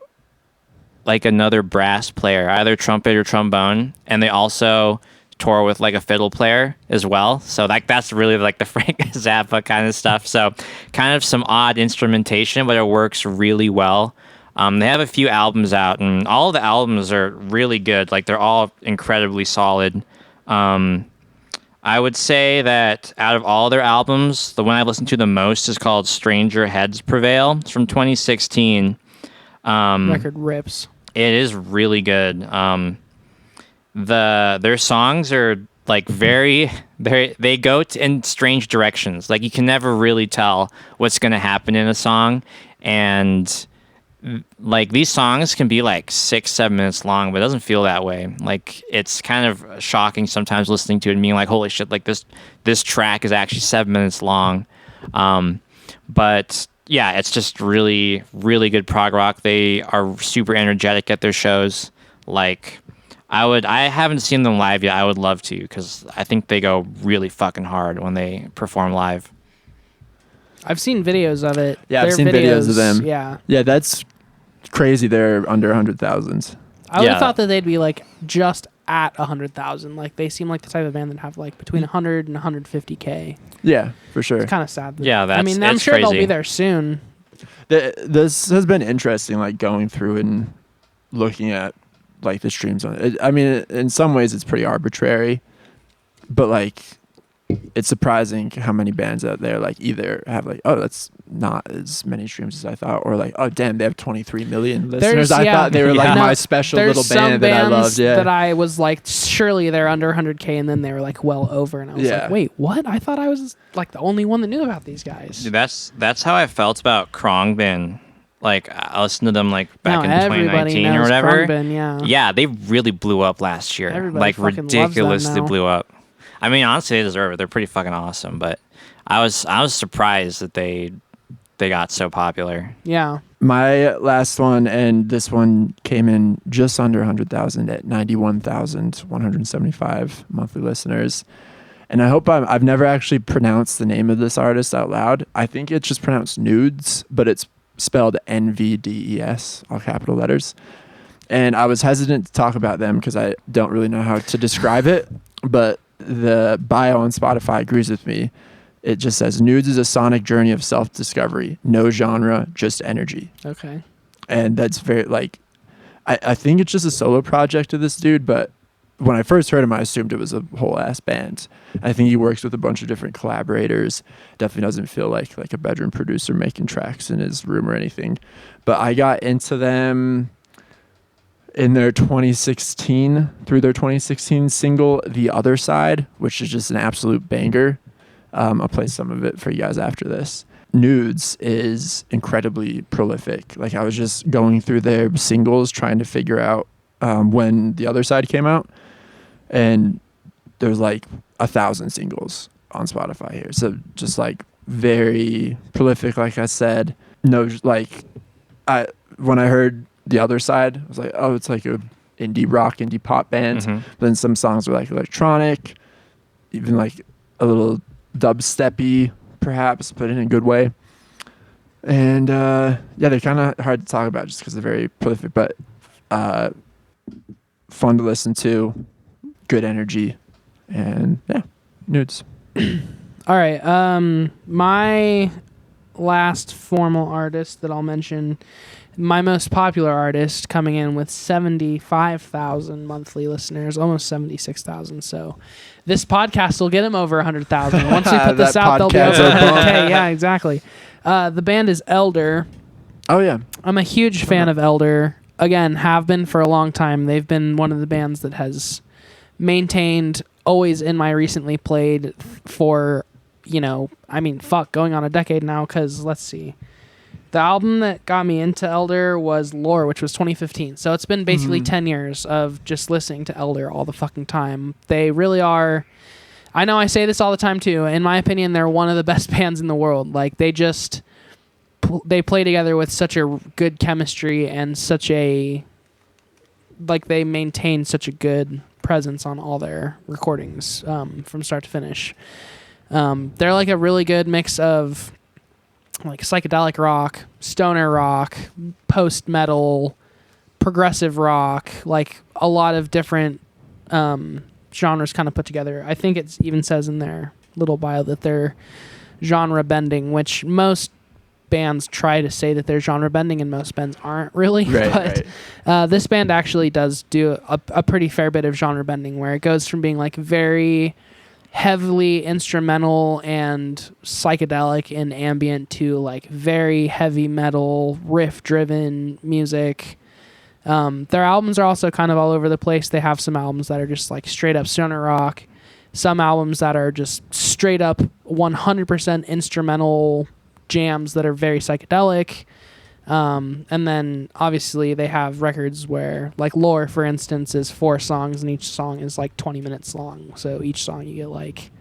like another brass player, either trumpet or trombone, and they also tour with like a fiddle player as well. So that's really like the Frank Zappa kind of stuff. So kind of some odd instrumentation, but it works really well. They have a few albums out, and all of the albums are really good. Like they're all incredibly solid. I would say that out of all their albums, the one I've listened to the most is called Stranger Heads Prevail. It's from 2016. Record rips. It is really good. Their songs are like they go in strange directions. Like you can never really tell what's going to happen in a song, and like these songs can be like 6-7 minutes long, but it doesn't feel that way. Like it's kind of shocking sometimes listening to it and being like, holy shit, like this track is actually 7 minutes long. But yeah, it's just really, really good prog rock. They are super energetic at their shows. Like, I haven't seen them live yet. I would love to because I think they go really fucking hard when they perform live. I've seen videos of it. Yeah, I've seen videos of them. Yeah. Yeah, that's crazy. They're under 100,000. I would have thought that they'd be like just at 100,000. Like they seem like the type of band that have like between 100 and 150K. Yeah, for sure. It's kind of sad. I'm sure they'll be there soon. This has been interesting, like going through and looking at like the streams on it. I mean, in some ways it's pretty arbitrary, but like it's surprising how many bands out there like either have like, oh, that's not as many streams as I thought, or like, oh damn, they have 23 million listeners. I thought they were like my special little band that I loved. Yeah, that I was like, surely they're under 100K, and then they were like well over, and I was like, wait, what? I thought I was like the only one that knew about these guys. Dude, that's how I felt about Khruangbin. Like I listened to them like back in 2019 or whatever. Khruangbin, yeah, they really blew up last year. Everybody like ridiculously blew up. I mean, honestly, they deserve it. They're pretty fucking awesome. But I was surprised that they got so popular. Yeah. My last one, and this one came in just under 100,000 at 91,175 monthly listeners. And I hope I've never actually pronounced the name of this artist out loud. I think it's just pronounced Nudes, but it's spelled NVDES, all capital letters. And I was hesitant to talk about them because I don't really know how to describe it, but the bio on Spotify agrees with me. It just says, Nudes is a sonic journey of self-discovery. No genre, just energy. Okay. And that's very, like, I think it's just a solo project of this dude, but when I first heard him, I assumed it was a whole ass band. I think he works with a bunch of different collaborators. Definitely doesn't feel like a bedroom producer making tracks in his room or anything. But I got into them in their 2016 single, The Other Side, which is just an absolute banger. I'll play some of it for you guys after this. Nudes is incredibly prolific. Like, I was just going through their singles trying to figure out when The Other Side came out, and there's like 1,000 singles on Spotify here. So just like very prolific, like I said. No, like when I heard The Other Side, I was like, oh, it's like a indie rock, indie pop band. Mm-hmm. But then some songs were like electronic, even like a little dubsteppy, perhaps, but in a good way. And yeah, they're kind of hard to talk about just because they're very prolific, but fun to listen to, good energy, and yeah, Nudes. All right. My last formal artist that I'll mention, my most popular artist, coming in with 75,000 monthly listeners, almost 76,000. So this podcast will get him over 100,000. Once we put this out, they'll be over 100K. Yeah, exactly. The band is Elder. Oh, yeah. I'm a huge fan of Elder. Again, have been for a long time. They've been one of the bands that has maintained always in my recently played for, going on a decade now, because let's see. The album that got me into Elder was Lore, which was 2015. So it's been basically 10 years of just listening to Elder all the fucking time. They really are. I know I say this all the time too. In my opinion, they're one of the best bands in the world. Like, they play together with such a good chemistry and they maintain such a good presence on all their recordings from start to finish. They're like a really good mix of like psychedelic rock, stoner rock, post metal, progressive rock, like a lot of different genres kind of put together. I think it even says in their little bio that they're genre bending, which most bands try to say that they're genre bending, and most bands aren't really. Right, but this band actually does do a pretty fair bit of genre bending, where it goes from being like very heavily instrumental and psychedelic and ambient to like very heavy metal, riff driven music. Their albums are also kind of all over the place. They have some albums that are just like straight up stoner rock, some albums that are just straight up 100% instrumental jams that are very psychedelic. And then obviously they have records where, like Lore, for instance, is 4 songs, and each song is like 20 minutes long. So each song you get like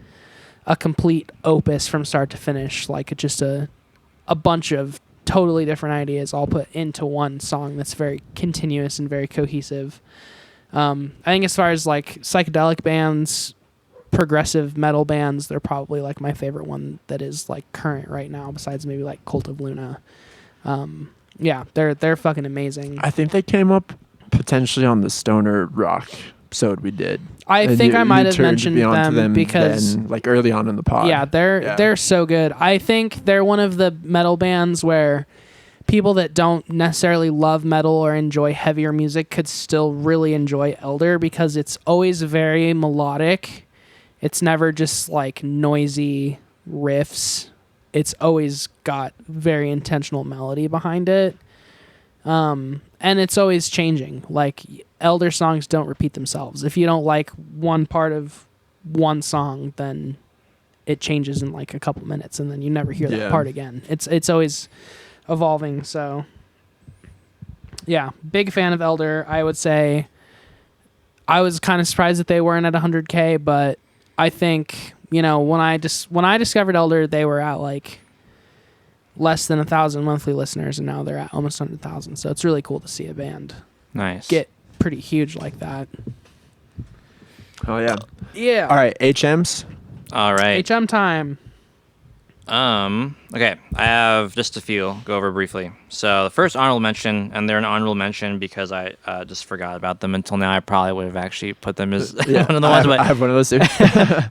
a complete opus from start to finish, like just a bunch of totally different ideas all put into one song that's very continuous and very cohesive. I think as far as like psychedelic bands, progressive metal bands, they're probably like my favorite one that is like current right now, besides maybe like Cult of Luna. Yeah, they're fucking amazing. I think they came up potentially on the stoner rock episode we did. I think I might have mentioned them because then, like early on in the pod. Yeah, they're so good. I think they're one of the metal bands where people that don't necessarily love metal or enjoy heavier music could still really enjoy Elder, because it's always very melodic. It's never just like noisy riffs. It's always got very intentional melody behind it. And it's always changing. Like, Elder songs don't repeat themselves. If you don't like one part of one song, then it changes in like a couple minutes, and then you never hear that part again. It's always evolving. So yeah, big fan of Elder. I would say I was kind of surprised that they weren't at 100K, but I think, when I discovered Elder, they were at like less than 1,000 monthly listeners, and now they're at almost 100,000. So it's really cool to see a band get pretty huge like that. Oh yeah. Yeah. All right, HMs. All right. HM time. Okay, I have just a few. I'll go over briefly. So the first honorable mention, and they're an honorable mention because I just forgot about them until now. I probably would have actually put them as one of the ones. I have one of those too.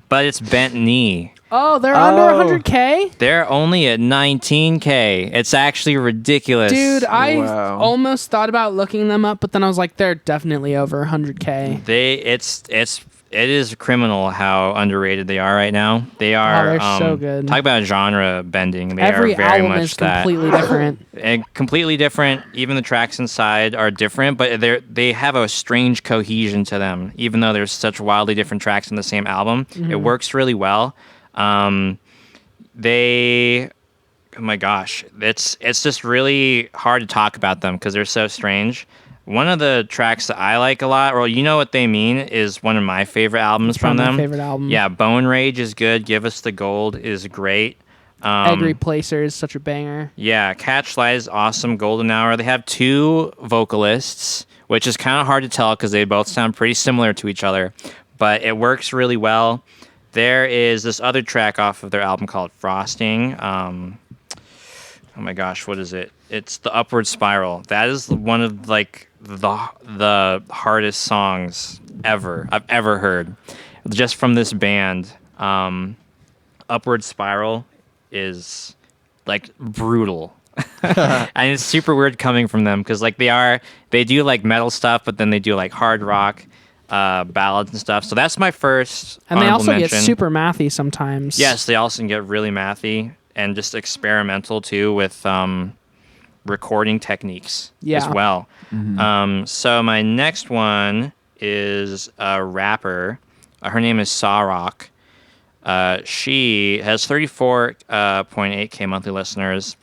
But it's Bent Knee. Oh, they're under 100K? They're only at 19K. It's actually ridiculous. Dude, I almost thought about looking them up, but then I was like, they're definitely over 100K. It is criminal how underrated they are right now. They are. They're so good. Talk about genre bending. They Every are very album much is completely different. And completely different. Even the tracks inside are different, but they have a strange cohesion to them. Even though there's such wildly different tracks in the same album, it works really well. Oh my gosh, it's just really hard to talk about them because they're so strange. One of the tracks that I like a lot, or You Know What They Mean, is one of my favorite albums from them. My favorite album. Yeah, Bone Rage is good. Give Us the Gold is great. Egg Replacer is such a banger. Yeah, Catch Light is awesome. Golden Hour. They have 2 vocalists, which is kind of hard to tell because they both sound pretty similar to each other, but it works really well. There is this other track off of their album called Frosting. Oh my gosh, what is it? It's The Upward Spiral. That is one of like the hardest songs I've ever heard, just from this band. Upward Spiral is like brutal. And it's super weird coming from them because like they do like metal stuff, but then they do like hard rock ballads and stuff. So that's my first. And they also mention. get super mathy sometimes. Yes, they also get really mathy and just experimental too with recording techniques as well. Mm-hmm. So my next one is a rapper. Her name is Saw Rock. She has 34.8K monthly listeners.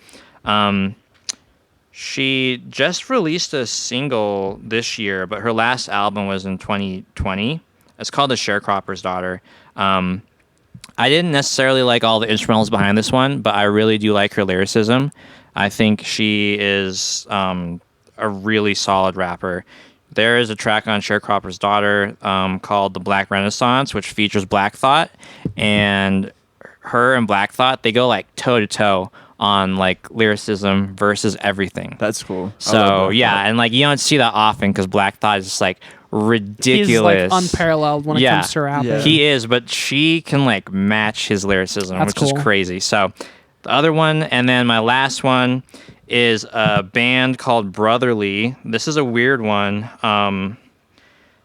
She just released a single this year, but her last album was in 2020. It's called The Sharecropper's Daughter. I didn't necessarily like all the instrumentals behind this one, but I really do like her lyricism. I think she is a really solid rapper. There is a track on Sharecropper's Daughter called The Black Renaissance, which features Black Thought. And her and Black Thought, they go like toe to toe on like lyricism versus everything. That's cool. So yeah, and like you don't see that often because Black Thought is just like ridiculous. He's like unparalleled when it comes to rapping. Yeah. He is, but she can like match his lyricism, That's which is crazy. So the other one, and then my last one is a band called Brotherly. This is a weird one.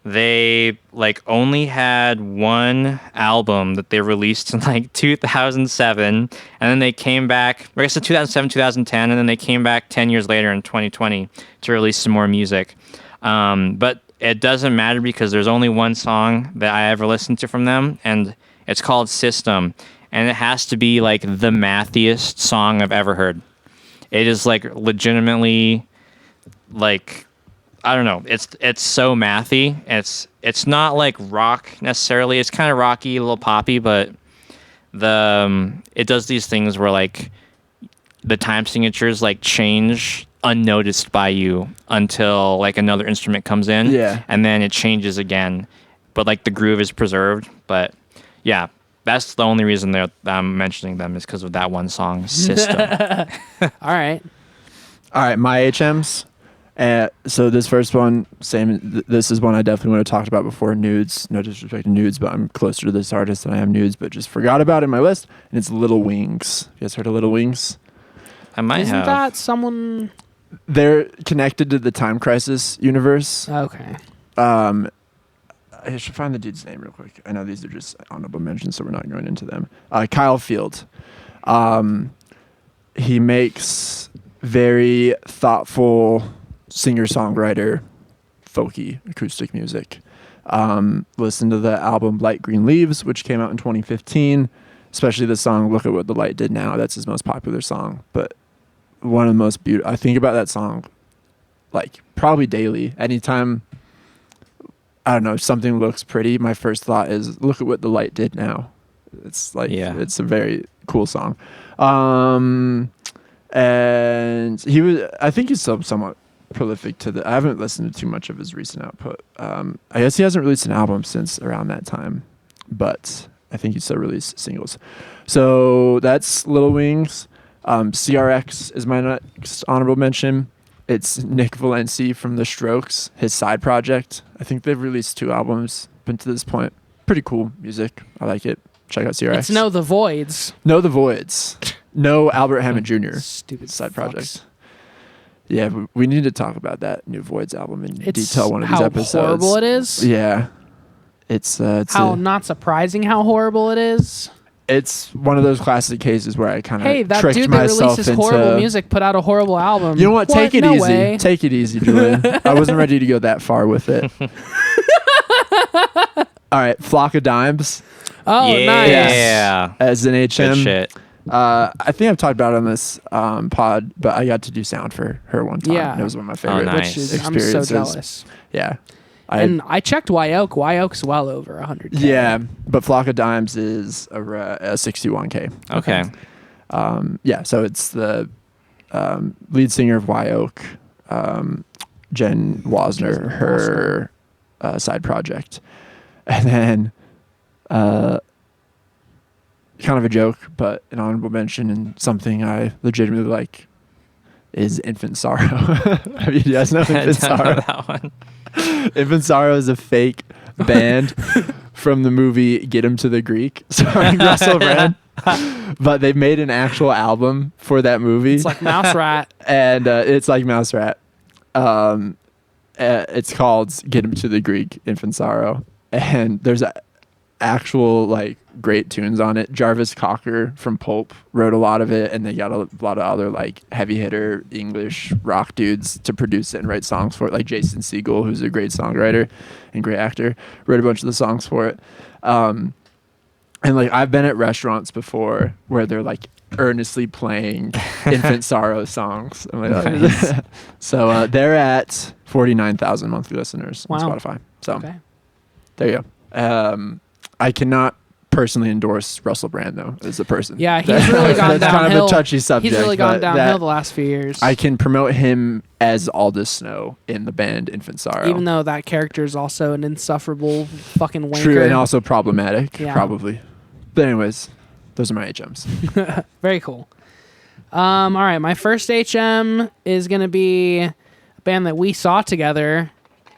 They like only had one album that they released in like 2007, and then they came back, I guess in 2007, 2010, and then they came back 10 years later in 2020 to release some more music. But it doesn't matter because there's only one song that I ever listened to from them, and it's called System, and it has to be like the mathiest song I've ever heard. It is like legitimately like, I don't know. It's so mathy. It's not like rock necessarily. It's kind of rocky, a little poppy, but it does these things where like the time signatures like change unnoticed by you until like another instrument comes in. Yeah. And then it changes again, but like the groove is preserved. But yeah, that's the only reason that I'm mentioning them is because of that one song, System. All right, my HMs. So this first one, same. This is one I definitely would have talked about before. Nudes, no disrespect to Nudes, but I'm closer to this artist than I am Nudes, but just forgot about it in my list. And it's Little Wings. You guys heard of Little Wings? I might Isn't have. that someone? They're connected to the Time Crisis universe. Okay. I should find the dude's name real quick. I know these are just honorable mentions, so we're not going into them. Kyle Field. He makes very thoughtful singer-songwriter, folky acoustic music. Listen to the album Light Green Leaves, which came out in 2015, especially the song Look at What the Light Did Now. That's his most popular song, but one of the most beautiful. I think about that song like probably daily. Anytime, I don't know, something looks pretty, my first thought is look at what the light did now. It's like, It's a very cool song. And I think he's still somewhat prolific I haven't listened to too much of his recent output. I guess he hasn't released an album since around that time, but I think he still released singles. So that's Little Wings. CRX is my next honorable mention. It's Nick Valenci from The Strokes, his side project. I think they've released 2 albums, been to this point. Pretty cool music. I like it. check out CRX. It's No the Voids. Know the Voids. No Albert Hammond Jr. Stupid side fucks. project. Yeah, we need to talk about that new Voids album in It's detail one of these episodes. How horrible it is. Yeah. It's how not surprising how horrible it is. It's one of those classic cases where I kind of Hey, that tricked dude that myself releases into horrible music put out a horrible album. You know what? Take it No easy. way. Take it easy, Julian. I wasn't ready to go that far with it. All right, Flock of Dimes Oh, nice. Yeah. as an HM. Good shit. I think I've talked about it on this pod, but I got to do sound for her one time. Yeah. And it was one of my favorite nice. Which is, I'm experiences. so jealous. Yeah. And I checked Wyoke. Wyoke's well over 100K. Yeah, but Flock of Dimes is a 61K. Okay. Yeah, so it's the lead singer of Wyoke, Jen Wasner, her side project. And then kind of a joke, but an honorable mention and something I legitimately like is Infant Sorrow. I mean, you guys know Infant Sorrow? That one. Infant Sorrow is a fake band from the movie Get 'Em to the Greek, starring Russell Brand. But they made an actual album for that movie. It's like Mouse Rat. And it's like Mouse Rat. It's called Get 'Em to the Greek, Infant Sorrow. And there's actual like great tunes on it. Jarvis Cocker from Pulp wrote a lot of it, and they got a lot of other like heavy hitter English rock dudes to produce it and write songs for it, like Jason Segel, who's a great songwriter and great actor, wrote a bunch of the songs for it. And like I've been at restaurants before where they're like earnestly playing Infant Sorrow songs. I'm like, Nice. So they're at 49,000 monthly listeners on Wow. Spotify. So Okay. there you go. I cannot personally endorse Russell Brand though as a person. Yeah, he's really gone That's downhill. kind of a touchy subject. He's really gone but downhill that- the last few years. I can promote him as Aldous Snow in the band Infant Sorrow. Even though that character is also an insufferable fucking wanker. True, and also problematic, Yeah. probably. But anyways, those are my HMs. Very cool. All right, my first HM is going to be a band that we saw together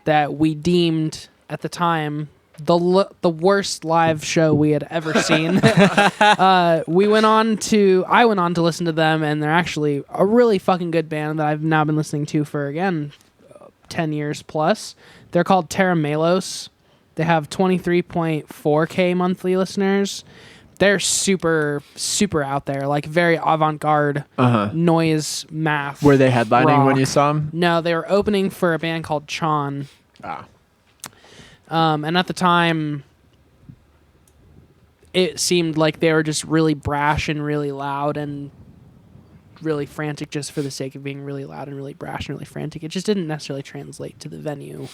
that we deemed at the time the worst live show we had ever seen. I went on to listen to them, and they're actually a really fucking good band that I've now been listening to for, again, 10 years plus. They're called Terra Melos. They have 23.4K monthly listeners. They're super, super out there, like very avant-garde noise math. Were they headlining rock. when you saw them? No, they were opening for a band called Chon. Ah. And at the time, it seemed like they were just really brash and really loud and really frantic just for the sake of being really loud and really brash and really frantic. It just didn't necessarily translate to the venue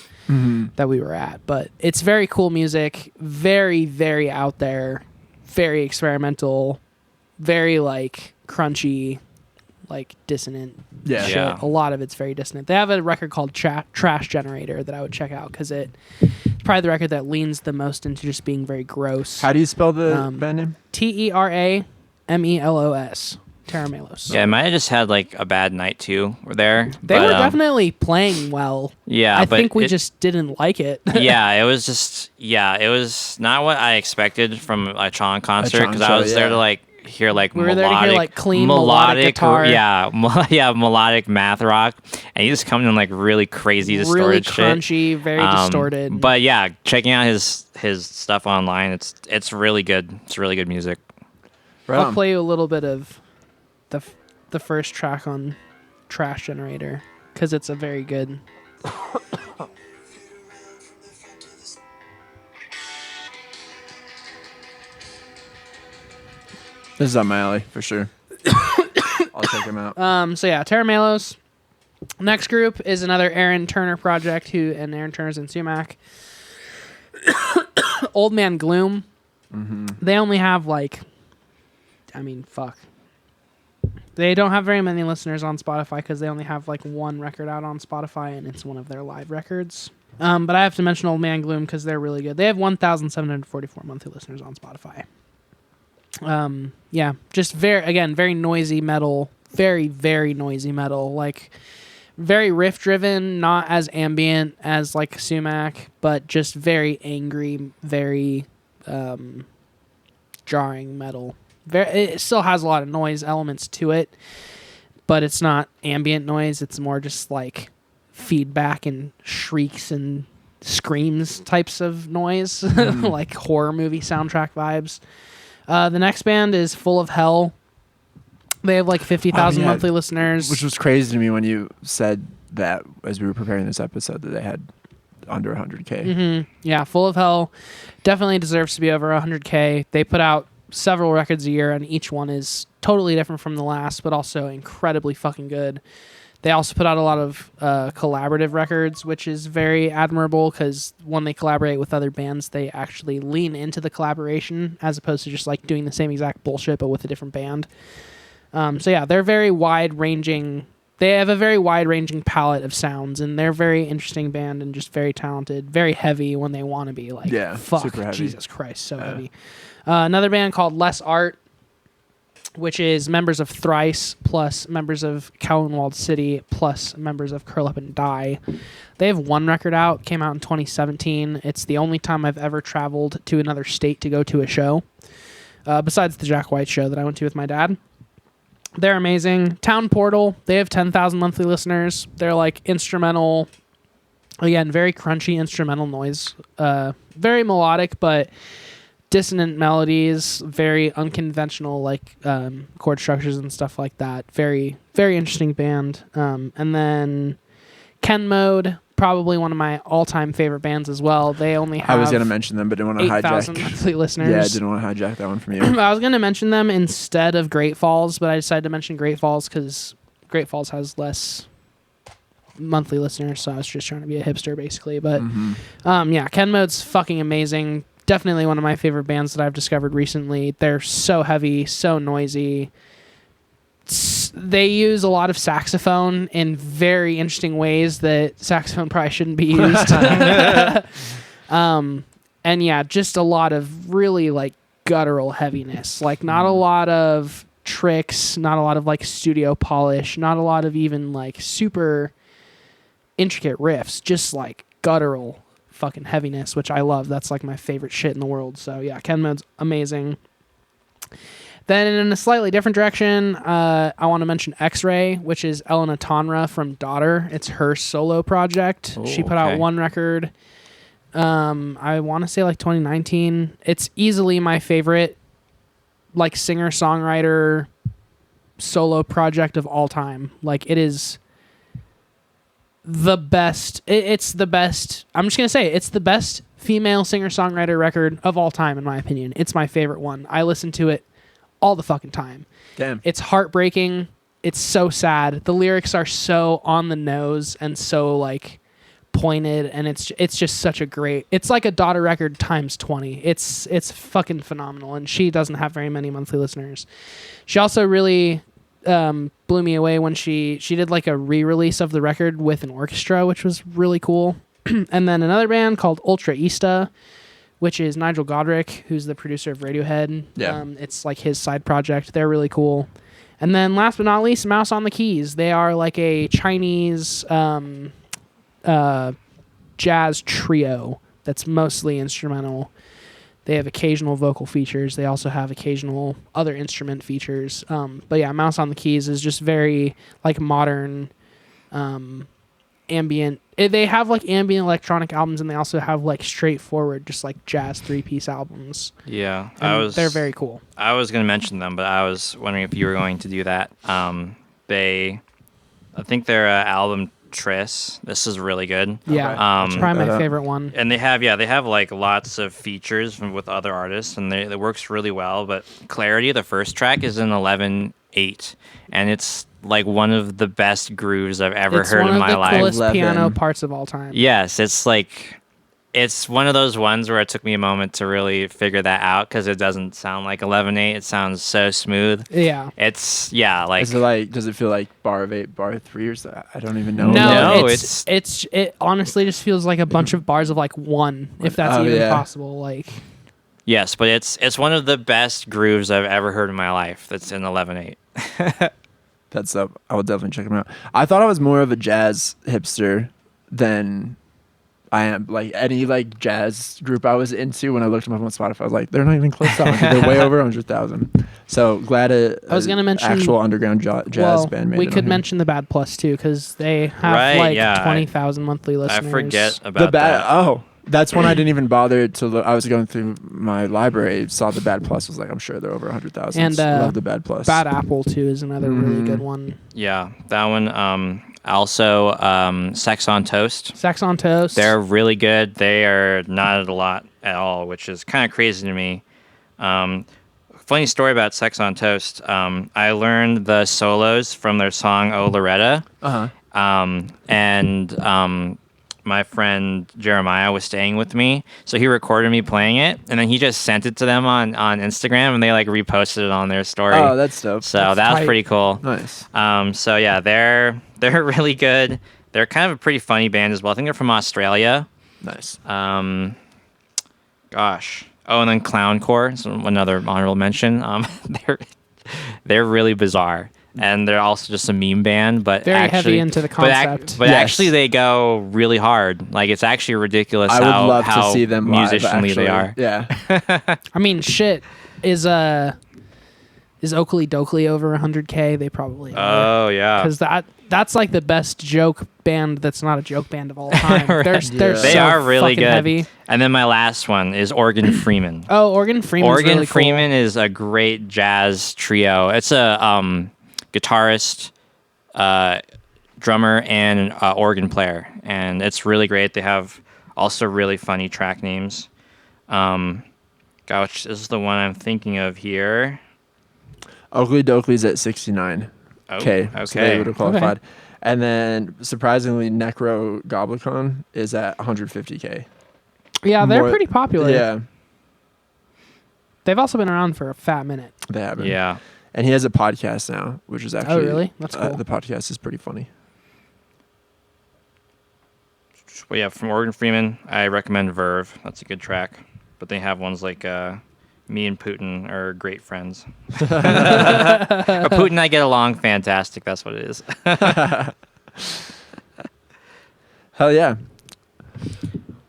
that we were at. But it's very cool music, very, very out there, very experimental, very like crunchy, like dissonant Yeah. shit. Yeah. A lot of it's very dissonant. They have a record called Trash Generator that I would check out because it's probably the record that leans the most into just being very gross. How do you spell the band name? Teramelos. Terra Melos. Yeah, I might have just had like a bad night too. We're there. They were definitely playing well. Yeah, I but think we just didn't like it. yeah, it was not what I expected from a Chon concert Chon because I show, was there yeah. to like hear like We were melodic, there to hear, like, clean melodic guitar. yeah, melodic math rock, and he just comes in like really crazy distorted really shit. crunchy, very distorted. But yeah, checking out his stuff online, it's really good. It's really good music. Right I'll on. play you a little bit of the first track on Trash Generator because it's a very good. This is on my alley for sure. I'll check him out. So yeah, Terra Melos. Next group is another Aaron Turner project and Aaron Turner's in Sumac. Old Man Gloom. They only have fuck. They don't have very many listeners on Spotify because they only have like one record out on Spotify and it's one of their live records. But I have to mention Old Man Gloom because they're really good. They have 1,744 monthly listeners on Spotify. Yeah, just very noisy metal, very, very noisy metal, like very riff driven, not as ambient as like Sumac, but just very angry, very jarring metal. It still has a lot of noise elements to it, but it's not ambient noise. It's more just like feedback and shrieks and screams types of noise, like horror movie soundtrack vibes. The next band is Full of Hell. They have like 50,000 monthly listeners. Which was crazy to me when you said that as we were preparing this episode that they had under 100K. Mm-hmm. Yeah, Full of Hell definitely deserves to be over 100K. They put out several records a year, and each one is totally different from the last, but also incredibly fucking good. They also put out a lot of collaborative records, which is very admirable because when they collaborate with other bands, they actually lean into the collaboration as opposed to just like doing the same exact bullshit but with a different band. So yeah, they're very wide-ranging. They have a very wide-ranging palette of sounds, and they're a very interesting band and just very talented, very heavy when they want to be. Like, fuck, super heavy. Jesus Christ, so heavy. Another band called Less Art, which is members of Thrice plus members of Cowanwald City plus members of Curl Up and Die. They have one record out, came out in 2017. It's the only time I've ever traveled to another state to go to a show, besides the Jack White show that I went to with my dad. They're amazing. Town Portal, they have 10,000 monthly listeners. They're like instrumental, again, very crunchy instrumental noise. Very melodic, but dissonant melodies, very unconventional like chord structures and stuff like that. Very, very interesting band. And then Ken Mode, probably one of my all-time favorite bands as well. They only have I was going to mention them, but didn't want to hijack. 8,000 monthly listeners. Yeah, I didn't want to hijack that one from you. I was going to mention them instead of Great Falls, but I decided to mention Great Falls because Great Falls has less monthly listeners, so I was just trying to be a hipster, basically. But yeah, Ken Mode's fucking amazing. Definitely one of my favorite bands that I've discovered recently. They're so heavy, so noisy. They use a lot of saxophone in very interesting ways that saxophone probably shouldn't be used. And yeah, just a lot of really like guttural heaviness. Like not a lot of tricks, not a lot of like studio polish, not a lot of even like super intricate riffs, just like guttural fucking heaviness, which I love. That's like my favorite shit in the world. So yeah, Ken Mode's amazing. Then in a slightly different direction, I want to mention X-Ray, which is Elena Tonra from Daughter. It's her solo project. She put out one record. I want to say like 2019. It's easily my favorite like singer-songwriter solo project of all time. Like it is the best. It's the best. I'm just going to say it's the best female singer-songwriter record of all time in my opinion. It's my favorite one. I listen to it all the fucking time. Damn. It's heartbreaking. It's so sad. The lyrics are so on the nose and so like pointed, and it's just such a great. It's like a Daughter record times 20. It's fucking phenomenal, and she doesn't have very many monthly listeners. She also really blew me away when she did like a re-release of the record with an orchestra, which was really cool. And then another band called Ultra Ista, which is Nigel Godrich, who's the producer of Radiohead. Yeah. It's like his side project. They're really cool. And then last but not least, Mouse on the Keys. They are like a Chinese jazz trio that's mostly instrumental. They have occasional vocal features. They also have occasional other instrument features. But yeah, Mouse on the Keys is just very like modern ambient. They have like ambient electronic albums, and they also have like straightforward just like jazz 3-piece albums. Yeah, and they're very cool. I was going to mention them, but I was wondering if you were going to do that. I think their album Tris, this is really good. Yeah, it's probably my favorite one. And they have like lots of features with other artists, and it works really well. But Clarity, the first track, is in 11/8, and it's like one of the best grooves I've ever heard in my life. It's one of the coolest piano parts of all time. Yes, it's one of those ones where it took me a moment to really figure that out because it doesn't sound like 11/8. It sounds so smooth. Yeah. Is it like, does it feel like bar of 8, bar of 3 or so? I don't even know. No, it honestly just feels like a bunch of bars of like 1, if that's even possible. Like. Yes, but it's one of the best grooves I've ever heard in my life. That's in 11/8. That's up. I will definitely check them out. I thought I was more of a jazz hipster than I am. Like any like jazz group I was into, when I looked them up on Spotify, I was like, they're not even close to 100. They're way over 100,000. So glad I was gonna mention actual underground jazz band made we it could on here. mention the Bad Plus too, because they have 20,000 monthly listeners. I forget about the bad. that. Oh, that's one I didn't even bother to look. I was going through my library, saw the Bad Plus, was like, I'm sure they're over 100,000. And love the Bad Plus. Bad Apple too is another really good one. Yeah, that one. Also, Sex on Toast. Sex on Toast. They're really good. They are not a lot at all, which is kind of crazy to me. Funny story about Sex on Toast. I learned the solos from their song "Oh Loretta," and my friend Jeremiah was staying with me, so he recorded me playing it, and then he just sent it to them on Instagram, and they like reposted it on their story. Oh, that's dope. So That's that was tight. pretty cool. Nice. So yeah, they're really good. They're kind of a pretty funny band as well. I think they're from Australia. Nice. Gosh. Oh, and then Clowncore, so another honorable mention. They're really bizarre, and they're also just a meme band, but Very actually, heavy into the concept. But Yes. actually, they go really hard. Like it's actually ridiculous I would love how to see them live, musicianly they actually. are. Yeah. I mean, shit. Is Oakley Dokley over 100K? They probably are. Oh yeah, Because that's like the best joke band that's not a joke band of all time. Right. They're Yeah. they so are really fucking good. heavy. And then my last one is Organ Freeman. Oh, Organ Freeman's Organ really Freeman is a great jazz trio. It's a guitarist, drummer, and an organ player, and it's really great. They have also really funny track names. Gosh, this is the one I'm thinking of here. Oakley Dokley's at 69K. Oh, So they okay. would have qualified. And then surprisingly, Necro Goblicon is at 150K. cool. Yeah, they're More- pretty popular. Yeah, They've also been around for a fat minute. they have it. Yeah. And he has a podcast now, which is actually. really? That's cool. The podcast is pretty funny. Well, yeah, from Organ Freeman, I recommend Verve. That's a good track. But they have ones like Me and Putin are great friends. Putin and I get along fantastic. That's what it is. Hell yeah.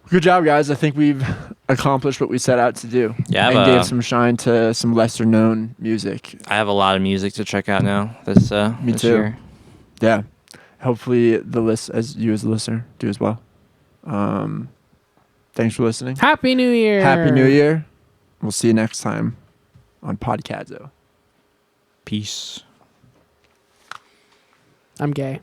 Good job, guys. I think we've accomplished what we set out to do. Yeah, and gave some shine to some lesser known music. I have a lot of music to check out now this Me this too. year. Yeah. Hopefully as you as a listener do as well. Thanks for listening. Happy New Year. Happy New Year. We'll see you next time on Podcadzo. Peace. I'm gay.